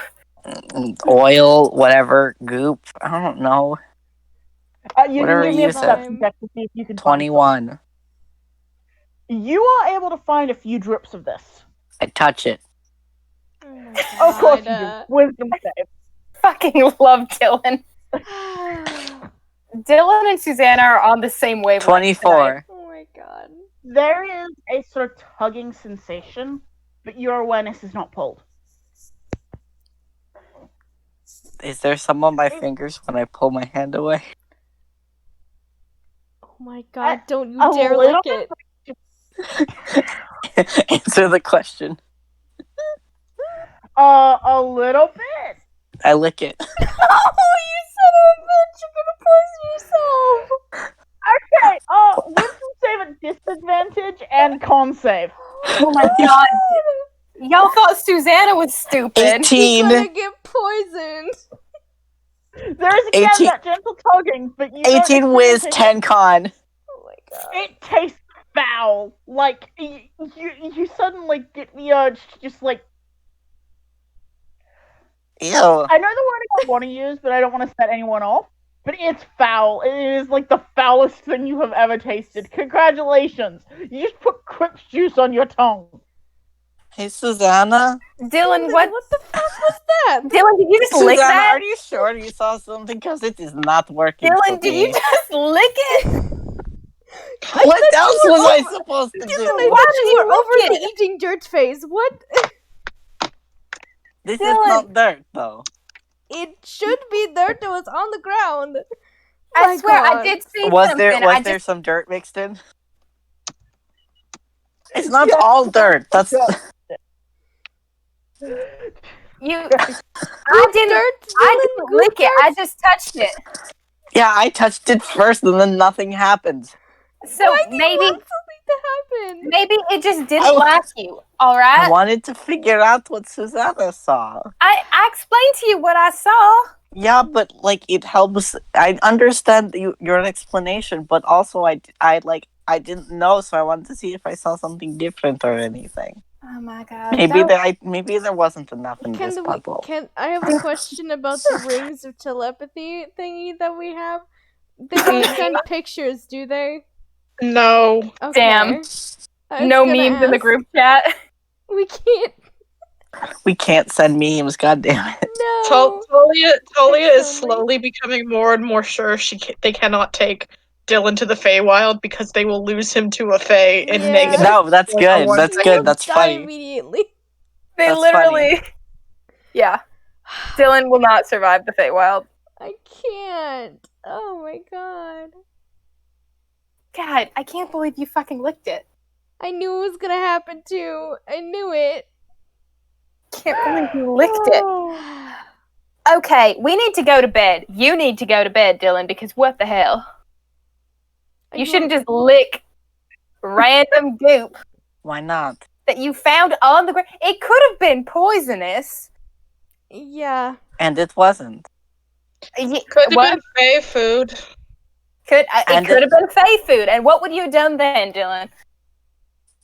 Oil, whatever, goop. I don't know. You Whatever can give me a you said. perception check to see if you can find 21. something. You are able to find a few drips of this. I touch it. Of course you do. Wisdom save. Fucking love Dylan. Dylan and Susanna are on the same wavelength. 24. Oh my god. There is a sort of tugging sensation, but your awareness is not pulled. Is there some on my fingers when I pull my hand away? Oh my god, don't you a dare little lick it. Answer the question. A little bit. I lick it. Oh, you son of a bitch! You're gonna poison yourself. Okay. Wisdom save at disadvantage and con save. Oh my god. Y'all thought Susanna was stupid. 18. You're gonna get poisoned. There is again 18 that gentle tugging, but you don't 18 whiz, experience 10 con. Oh my god. It tastes foul. Like you suddenly get the urge to just like. Ew. I know the word I want to use, but I don't want to set anyone off. But it's foul. It is like the foulest thing you have ever tasted. Congratulations! You just put Crick's juice on your tongue. Hey, Susanna. Dylan, what? What the fuck was that? Dylan, did you just lick Susanna, that? are you sure you saw something? Because it is not working. for Dylan, did me. you just lick it? What else was I supposed to Dylan, I do? thought Why you did were you over lick the it? eating dirt phase. What? This Dylan. is not dirt, though. It should be dirt that was on the ground. I My swear, I God. did see Was something. there I there just some dirt mixed in? It's not all dirt. That's you. I didn't. Dirt, I Dylan, didn't good lick it. dirt. I just touched it. yeah. I touched it first, and then nothing happened. So Why do you maybe, want something to happen? maybe it just I didn't wa- like you. All I right. wanted to figure out what Susanna saw. I explained to you what I saw. Yeah, but like it helps. I understand your explanation, but also I didn't know, so I wanted to see if I saw something different or anything. Oh my god. Maybe there wasn't enough in this puzzle. I have a question about the rings of telepathy thingy that we have. They don't send pictures, do they? No. Okay. Damn. I was No gonna memes in the ask. group chat. We can't. We can't send memes. God damn it! No. Talia is It's slowly becoming more and more sure they cannot take Dylan to the Feywild because they will lose him to a Fey in Yeah. negative. No, that's Like, good. one That's second. good. That's Die funny. immediately. They That's literally. Yeah. Dylan will not survive the Feywild. I can't. Oh my god. God, I can't believe you fucking licked it. I knew it was gonna happen too. I knew it. Can't believe you licked it. Okay, we need to go to bed. You need to go to bed, Dylan, because what the hell? You shouldn't just lick random goop Why not? that you found on the ground. It could have been poisonous. Yeah. And it wasn't. Could have What? been Fae food. It And could have been Fae food. And what would you have done then, Dylan?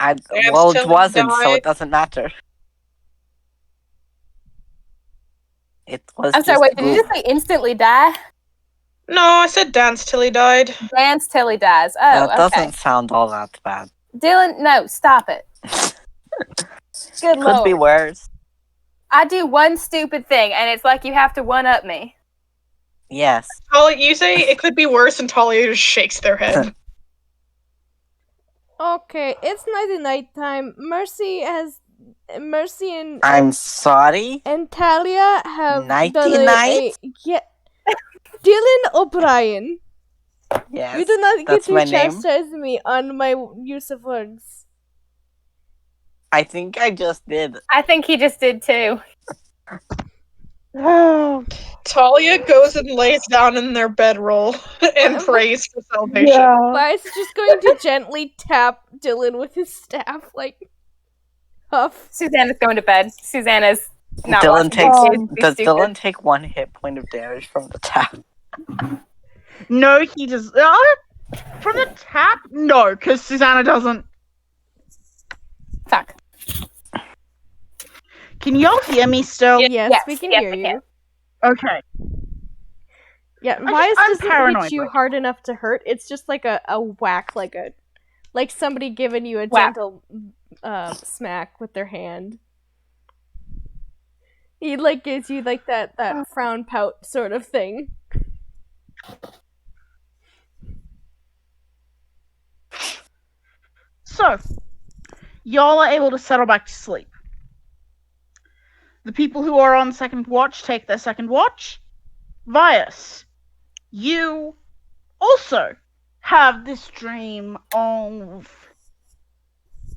Well, it Tilly wasn't, so died. it doesn't matter. It was I'm sorry, just wait, did you goop. just say instantly die? No, I said dance till he died. Dance till he dies. Oh, That okay. doesn't sound all that bad. Dylan, no, stop it. Good Could be lord. worse. I do one stupid thing, and it's like you have to one-up me. Yes. Tolly, you say it could be worse, and Talia just shakes their head. Okay, it's night time. Mercy and I'm sorry. and Talia have Nighty done a night? yeah. Dylan O'Brien, Yes. you do not get that's to my name. chastise me on my use of words. I think I just did. I think he just did too. Oh, Talia goes and lays down in their bedroll and prays for salvation. yeah. Vice is just going to gently tap Dylan with his staff, like huff. Susanna's going to bed. Susanna's not Dylan watching takes. these kids be Does stupid. Dylan take 1 hit point of damage from the tap? No, he does. From the tap? No, because Susanna doesn't. Fuck. Can y'all hear me still? Yes, yes, we can yes, hear I you. can. Okay. Yeah, I'm Vice doesn't paranoid hit you right hard enough to hurt. It's just like a whack, like somebody giving you a Whack. gentle smack with their hand. He like gives you like that frown pout sort of thing. So, y'all are able to settle back to sleep. The people who are on second watch take their second watch. Vias, you also have this dream of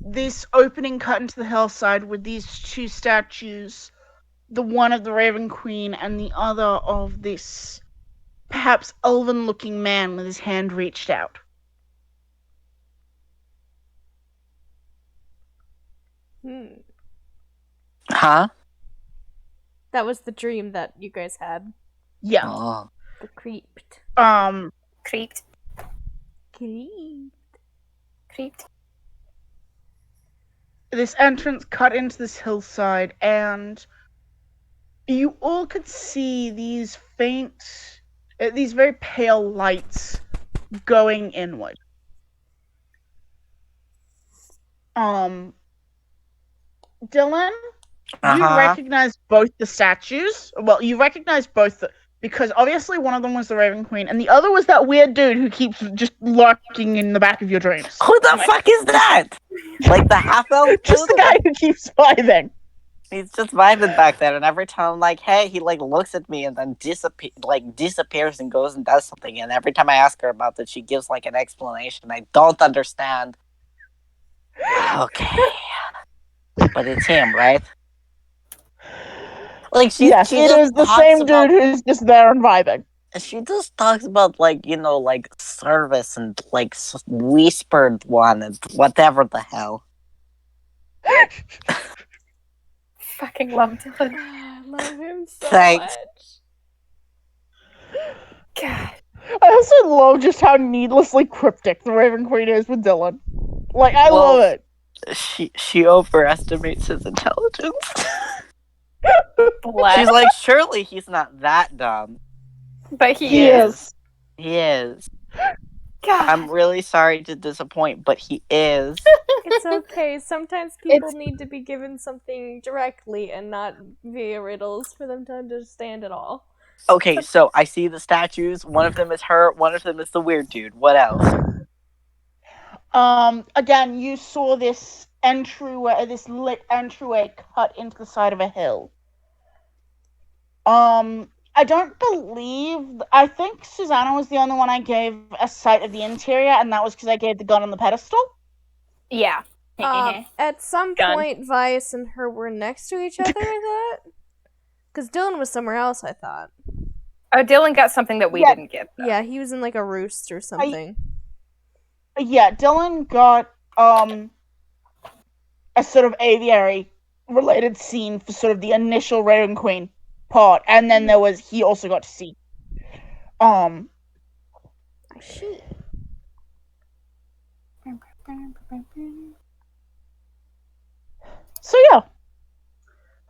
this opening cut into the hillside with these two statues, the one of the Raven Queen and the other of this perhaps elven-looking man with his hand reached out. Huh? That was the dream that you guys had. Yeah. Oh. The creeped. Creeped. Creeped. This entrance cut into this hillside, and you all could see these faint, these very pale lights going inward. Dylan, you recognize both the statues. Well, you recognize both because obviously one of them was the Raven Queen, and the other was that weird dude who keeps just lurking in the back of your dreams. Who the fuck is that? Like the half-elf? Just the guy who keeps vibing. He's just vibing back there, and every time I'm like, hey, he like looks at me and then disappears and goes and does something. And every time I ask her about it, she gives like an explanation I don't understand. Okay. But it's him, right? Like she Yes, it is the same dude who's just there and vibing. She just talks about like, you know, like service and like whispered one and whatever the hell. Fucking love Dylan. I love him so Thanks. much. God. I also love just how needlessly cryptic the Raven Queen is with Dylan. Like, I Well, love it. She overestimates his intelligence. Bless. She's like, surely he's not that dumb. But he is. He is. God. I'm really sorry to disappoint, but he is. It's okay. Sometimes people need to be given something directly and not via riddles for them to understand it all. Okay, so I see the statues. One of them is her. One of them is the weird dude. What else? Again, you saw this entryway, this lit entryway cut into the side of a hill. I don't believe, I think Susanna was the only one I gave a sight of the interior, and that was because I gave the gun on the pedestal. Yeah. At some Gun. point, Vias and her were next to each other, I thought. Because Dylan was somewhere else, I thought. Oh, Dylan got something that we Yeah. didn't get. Yeah, he was in like a roost or something. Yeah, Dylan got, a sort of aviary-related scene for sort of the initial Raven Queen part, and then he also got to see I see. So yeah.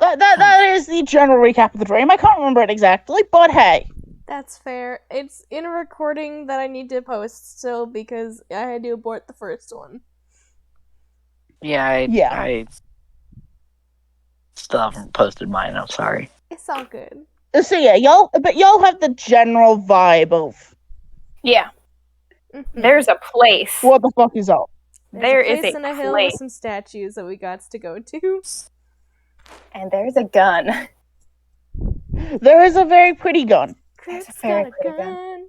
That is the general recap of the dream. I can't remember it exactly, but hey. That's fair. It's in a recording that I need to post still because I had to abort the first one. Yeah, I still haven't posted mine. I'm sorry. It's all good. So yeah, y'all have the general vibe of Yeah. Mhm. There's a place. what the fuck is up. There There's is a place a in a hill place. with some statues that we got to go to. And there's a gun. There is a very pretty gun. That's a Crypt's very got a pretty gun. gun.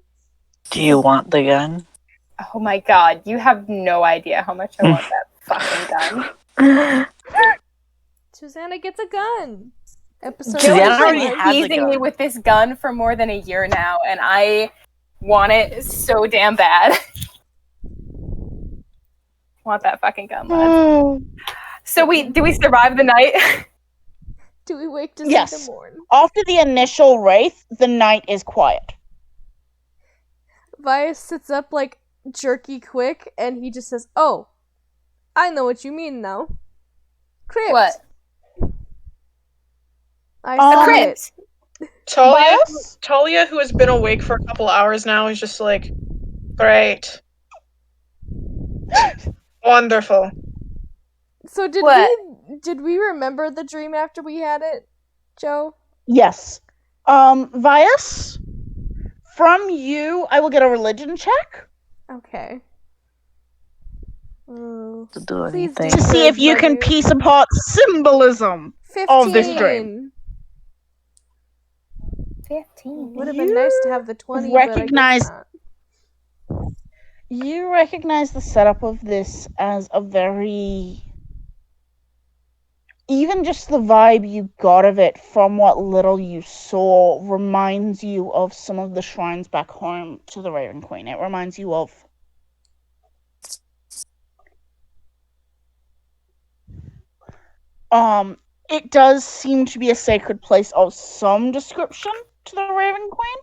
Do you want the gun? Oh my god, you have no idea how much I want that fucking gun. Susanna gets a gun. Episode Susanna Dylan's already been has a teasing me gun. with this gun for more than a year now, and I want it so damn bad. Want that fucking gun, lads. So do we survive the night? Do we wake to Yes. see the morn? After the initial wraith, the night is quiet. Vias sits up like jerky quick and he just says, "Oh, I know what you mean now. Crypt." What? I A saw crypt. it. Talia, who has been awake for a couple hours now, is just like, great. Wonderful. So did What? we remember the dream after we had it, Joe? Yes. Vias, from you, I will get a religion check Okay. Oh, To do please anything. do to see if you can Buddy. piece apart symbolism. 15. of this dream. 15. Would have been nice to have the 20, recognize- but I guess not. You recognize the setup of this as a very... Even just the vibe you got of it from what little you saw reminds you of some of the shrines back home to the Raven Queen. It reminds you of... It does seem to be a sacred place of some description to the Raven Queen,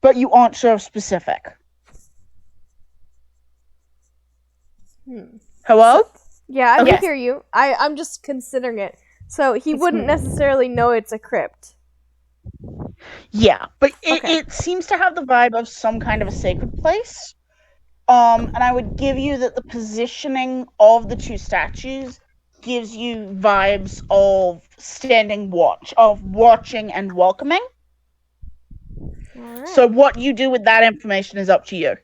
but you aren't sure of specific. Hello? Yeah, I Okay. can hear you. I'm just considering it. So he wouldn't necessarily know it's a crypt. Yeah, but Okay. it seems to have the vibe of some kind of a sacred place. And I would give you that the positioning of the two statues gives you vibes of standing watch, of watching and welcoming. Alright. So what you do with that information is up to you.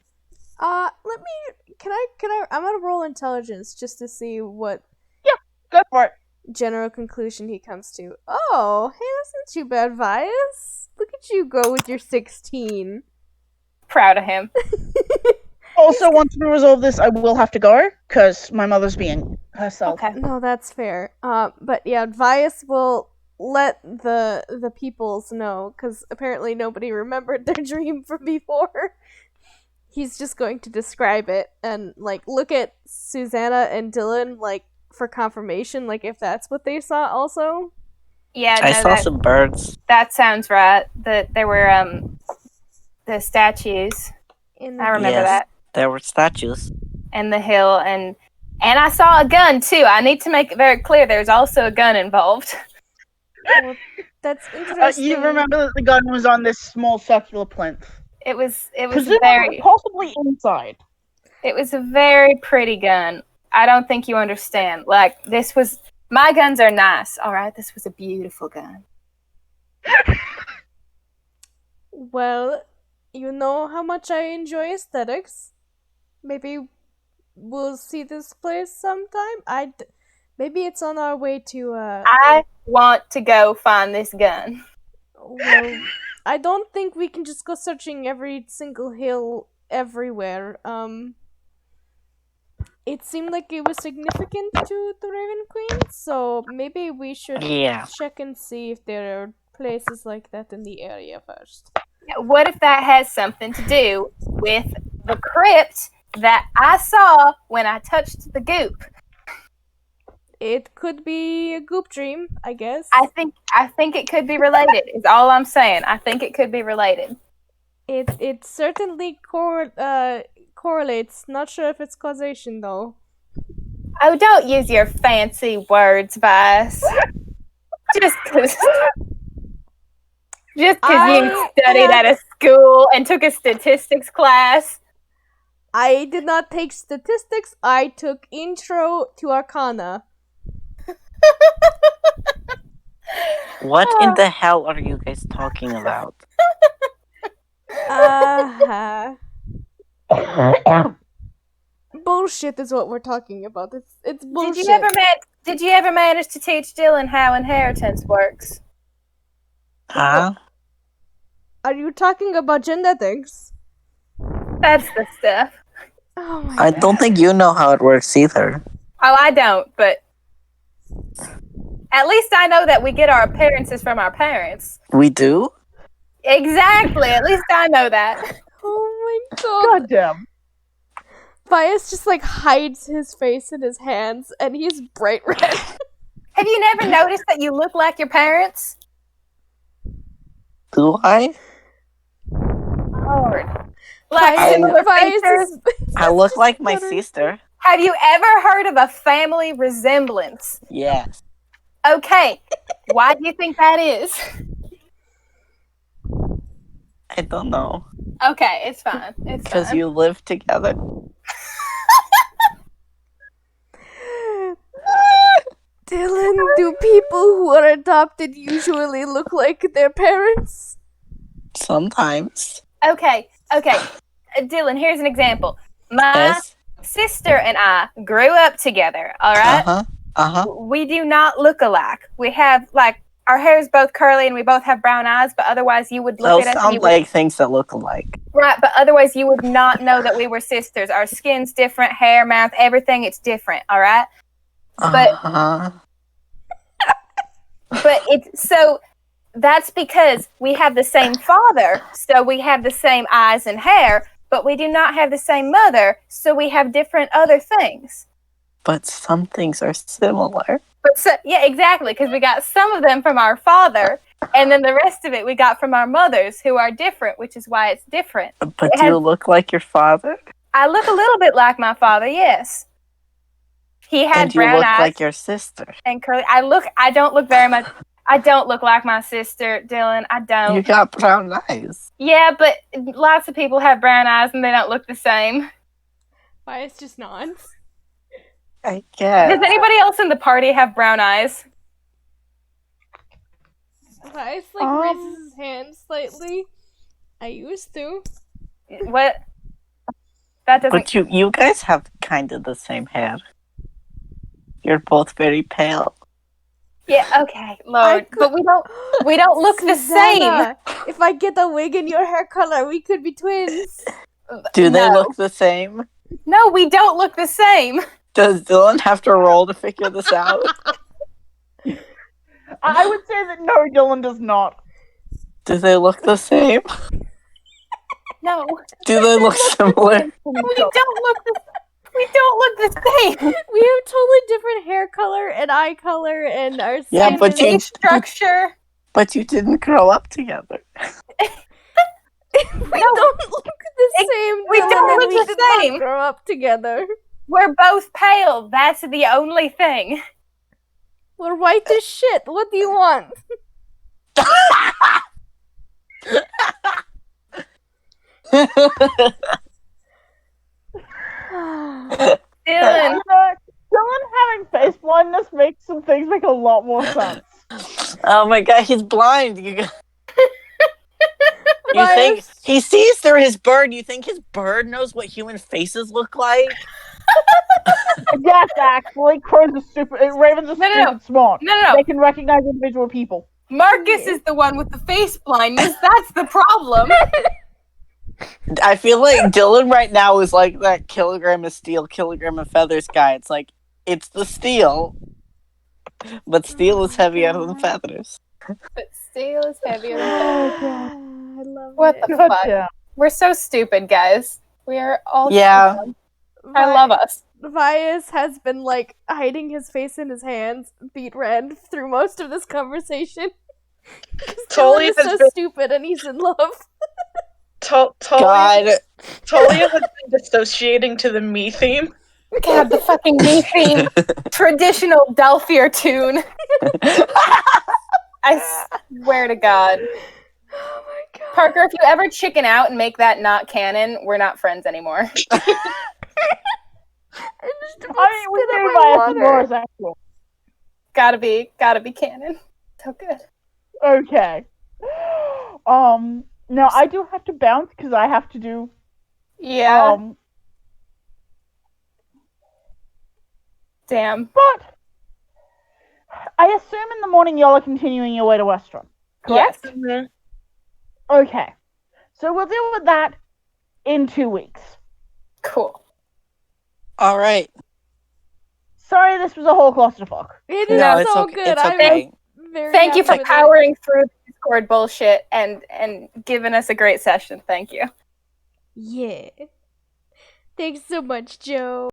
Let me. Can I? I'm gonna roll intelligence just to see what Go for it. general conclusion he comes to. Oh, hey, that's not too bad, Vias. Look at you go with your 16. Proud of him. Also, once we resolve this, I will have to go, because my mother's being herself. Okay. No, that's fair. But yeah, Vias will let the peoples know because apparently nobody remembered their dream from before. He's just going to describe it and like look at Susanna and Dylan like for confirmation, like if that's what they saw also. Yeah, I no, saw some birds. that sounds right. That there were the statues. In I remember Yes. that. There were statues. And the hill and I saw a gun too. I need to make it very clear there's also a gun involved. Well, that's interesting. You remember that the gun was on this small circular plinth. It was Presumably, possibly inside. it was a very pretty gun. I don't think you understand. Like this was my guns are nice, all right? This was a beautiful gun. Well, you know how much I enjoy aesthetics. Maybe we'll see this place sometime. Maybe it's on our way to I want to go find this gun. Well, I don't think we can just go searching every single hill everywhere. It seemed like it was significant to the Raven Queen, so maybe we should Yeah. check and see if there are places like that in the area first. What if that has something to do with the crypt that I saw when I touched the goop? It could be a goop dream, I guess. I think it could be related. Is all I'm saying. I think it could be related. It certainly correlates. Not sure if it's causation though. Oh, don't use your fancy words, Vice. Just because you studied at a school and took a statistics class. I did not take statistics. I took Intro to Arcana. What in the hell are you guys talking about? Bullshit is what we're talking about. It's bullshit. Did you ever manage to teach Dylan how inheritance works? Huh? Are you talking about genetics? That's the stuff. Oh my I don't think you know how it works either. Oh, I don't, but at least I know that we get our appearances from our parents. We do? Exactly. At least I know that. Oh my god. Goddamn. Bias just like hides his face in his hands and he's bright red. Have you never noticed that you look like your parents? Do I? Lord. Like Bias- similar Bias features? is- I look like my stuttering. sister. Have you ever heard of a family resemblance? Yes. Okay. Why do you think that is? I don't know. Okay, it's fine. It's Because fine. you live together. Dylan, do people who are adopted usually look like their parents? Sometimes. Okay. Dylan, here's an example. My Yes. sister and I grew up together, alright? Uh-huh. Uh-huh. We do not look alike. We have, like, our hair is both curly and we both have brown eyes, but otherwise you would look Those at us and sound you would, like things that look alike. right, but otherwise you would not know that we were sisters. Our skin's different, hair, mouth, everything, it's different, alright? But Uh-huh. but it's so that's because we have the same father, so we have the same eyes and hair, but we do not have the same mother, so we have different other things. But some things are similar. But so, yeah, exactly, because we got some of them from our father, and then the rest of it we got from our mothers, who are different, which is why it's different. But It do you has- look like your father? I look a little bit like my father, yes. He had And you brown look eyes like your sister. and curly. I don't look very much. I don't look like my sister, Dylan. I don't. You got brown eyes. Yeah, but lots of people have brown eyes and they don't look the same. Bias just nods. I guess. Does anybody else in the party have brown eyes? Bias like raises his hand slightly. I used to. What? That doesn't. But you guys have kind of the same hair. You're both very pale. Yeah. Okay, Lord. But we don't look the same. Susanna, if I get a wig in your hair color, we could be twins. Do they No. look the same? No, we don't look the same. Does Dylan have to roll to figure this out? I would say that no, Dylan does not. Do they look the same? No, Do they look similar? we don't look the same. We have totally different hair color and eye color and our Yeah, skin but is- you- Face structure. But you didn't grow up together. we don't look the same. we Dylan, don't and look we the did not same. grow up together. We're both pale. That's the only thing. We're white as shit. What do you want? Dylan. Dylan having face blindness makes some things make a lot more sense. Oh my god, he's blind. You Bias. think he sees through his bird? You think his bird knows what human faces look like? Yes, actually, crows are super. Ravens are No, no, stupid no. smart. No. They can recognize individual people. Marcus is the one with the face blindness. That's the problem. I feel like Dylan right now is like that kilogram of steel, kilogram of feathers guy. It's like, it's the steel, but steel is heavier than feathers. But steel is heavier than feathers. I love What it. the God fuck? damn. We're so stupid, guys. We are all Yeah. stupid. I love us. Vias has been like hiding his face in his hands, beat red through most of this conversation. 'Cause Tully Dylan is has so been- stupid and he's in love. Talia God. has been dissociating to the me theme. God, the fucking me theme. Traditional Delphier tune. I swear to God. Oh my god. Parker, if you ever chicken out and make that not canon, we're not friends anymore. I'm just about I mean, we spit out do my buy some water. more sexual. Gotta be canon. So good. Okay. Now I do have to bounce because I have to do Yeah. Damn. But I assume in the morning y'all are continuing your way to Westron, correct? Yes. Mhm. Okay. So we'll deal with that in 2 weeks. Cool. All right. Sorry this was a whole clusterfuck. It No, is it's so okay. good. It's I'm okay. very Thank you happy for with it. powering through the Discord bullshit and giving us a great session. Thank you. Yeah. Thanks so much, Joe.